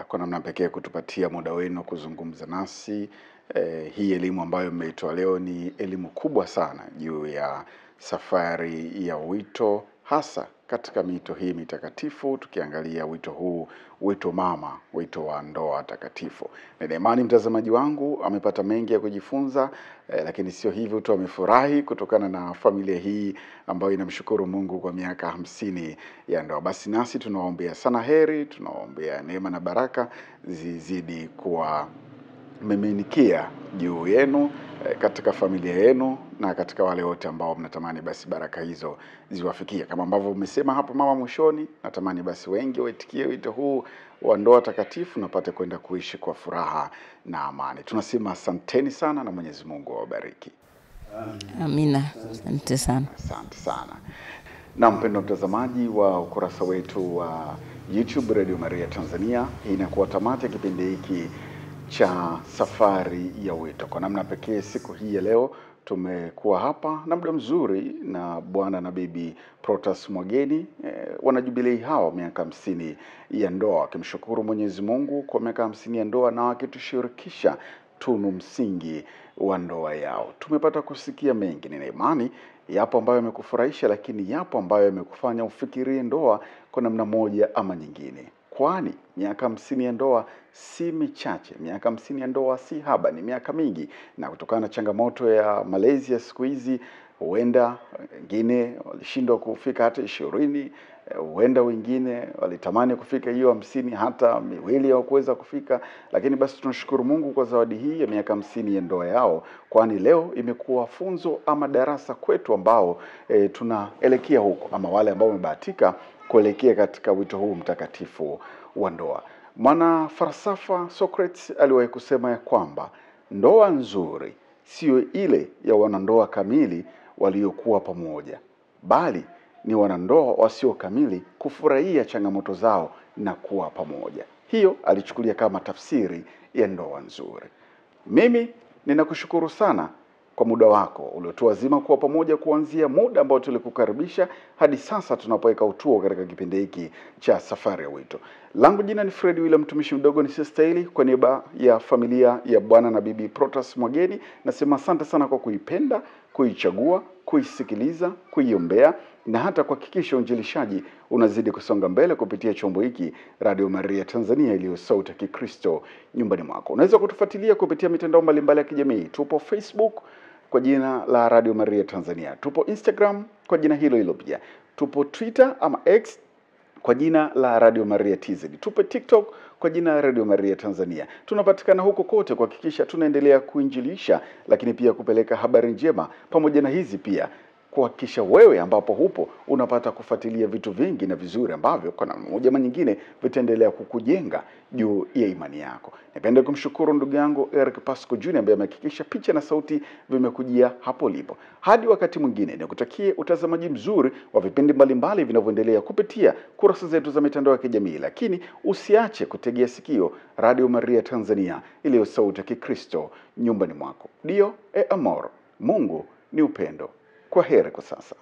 kwa namna pekee kutupatia muda wenu kuzungumza nasi. Hii elimu ambayo mmeitoa leo ni elimu kubwa sana juu ya safari ya wito, hasa katika mito hii mitakatifu, tukiangalia wito huu, wito mama, wito wa ndoa takatifu. Nina imani mtazamaji wangu amepata mengi ya kujifunza, lakini sio hivyo tu, amefurahi kutokana na familia hii ambayo inamshukuru Mungu kwa miaka 50 ya ndoa. Basi nasi tunawaombea sana heri, tunawaombea neema na baraka zizidi kuwa mmeminikia juu yenu, katika familia yenu na katika wale wote ambao mnatamani basi baraka hizo ziwafikie. Kama ambavyo umesema hapo mama mwishoni, natamani basi wengi waitikie wito huu wa ndoa takatifu na pate kwenda kuishi kwa furaha na amani. Tunasema asanteni sana na Mwenyezi Mungu awabariki. Amina. Asante sana. Asante sana. Na mpendwa mtazamaji wa ukurasa wetu wa YouTube Radio Maria Tanzania, hii inakuwa tamati ya kipindi hiki cha safari ya wito. Kwa namna pekee siku hii ya leo tumekuwa hapa na muda mzuri na bwana na bibi Protas Mwageni, wanajubilei hao miaka 50 ya ndoa, wakimshukuru Mwenyezi Mungu kwa miaka 50 ya ndoa na wakitushirikisha tunu msingi wa ndoa yao. Tumepata kusikia mengi, nina imani yapo ambayo yamekufurahisha, lakini yapo ambayo yamekufanya ufikirie ndoa kwa namna moja ama nyingine. Kwani miaka 50 ya ndoa si michache, miaka 50 ya ndoa si haba, ni miaka mingi. Na kutokana na changamoto ya malezi ya siku hizi, huenda wengine walishindwa kufika hata 20, huenda wengine walitamani kufika hiyo 50, hata miwili hawakuweza kufika. Lakini basi tunashukuru Mungu kwa zawadi hii ya miaka 50 ya ndoa yao, kwani leo imekuwa funzo ama darasa kwetu ambao tunaelekea huko, ama wale ambao wamebahatika kuelekea katika wito huu mtakatifu wa ndoa. Mwana falsafa Socrates aliwahi kusema ya kwamba ndoa nzuri sio ile ya wanandoa kamili waliokuwa pamoja, bali ni wanandoa wasio kamili kufurahia changamoto zao na kuwa pamoja. Hiyo alichukulia kama tafsiri ya ndoa nzuri. Mimi ninakushukuru sana kwa muda wako uliotuazima kuwa pamoja kuanzia muda ambao tulikukaribisha hadi sasa tunapoweka utuo katika kipindi hiki cha safari ya wito. Langu jina ni Fred William, mtumishi mdogo nisiyestahili. Kwa niaba ya familia ya bwana na bibi Protas Mwageni, nasema asante sana kwa kuipenda, kuichagua, kuisikiliza, kuiombea na hata kuhakikisha uinjilishaji unazidi kusonga mbele kupitia chombo hiki Radio Maria Tanzania, iliyo sauti ya Kikristo nyumbani mwako. Unaweza kutufuatilia kupitia mitandao mbalimbali ya kijamii. Tupo Facebook kwa jina la Radio Maria Tanzania. Tupo Instagram kwa jina hilo hilo pia. Tupo Twitter ama X kwa jina la Radio Maria TZ. Tupo TikTok kwa jina la Radio Maria Tanzania. Tunapatikana huko kote kuhakikisha tunaendelea kuinjilisha, lakini pia kupeleka habari njema. Pamoja na hizi pia kuhakikisha wewe ambapo hupo unapata kufuatilia vitu vingi na vizuri ambavyo kwa namna moja ama nyingine vitaendelea kukujenga juu ya imani yako. Napenda kumshukuru ndugu yangu Eric Pasco Jr. ambaye amehakikisha picha na sauti vimekujia hapo lipo. Hadi wakati mwingine, nikutakie utazamaji mzuri wa vipindi mbalimbali vinavyoendelea kupitia kurasa zetu za mitandao ya kijamii, lakini usiache kutegea sikio Radio Maria Tanzania, iliyo sauti ya Kikristo nyumbani mwako. Dio e amor, Mungu ni upendo. Kwa heri kwa sasa.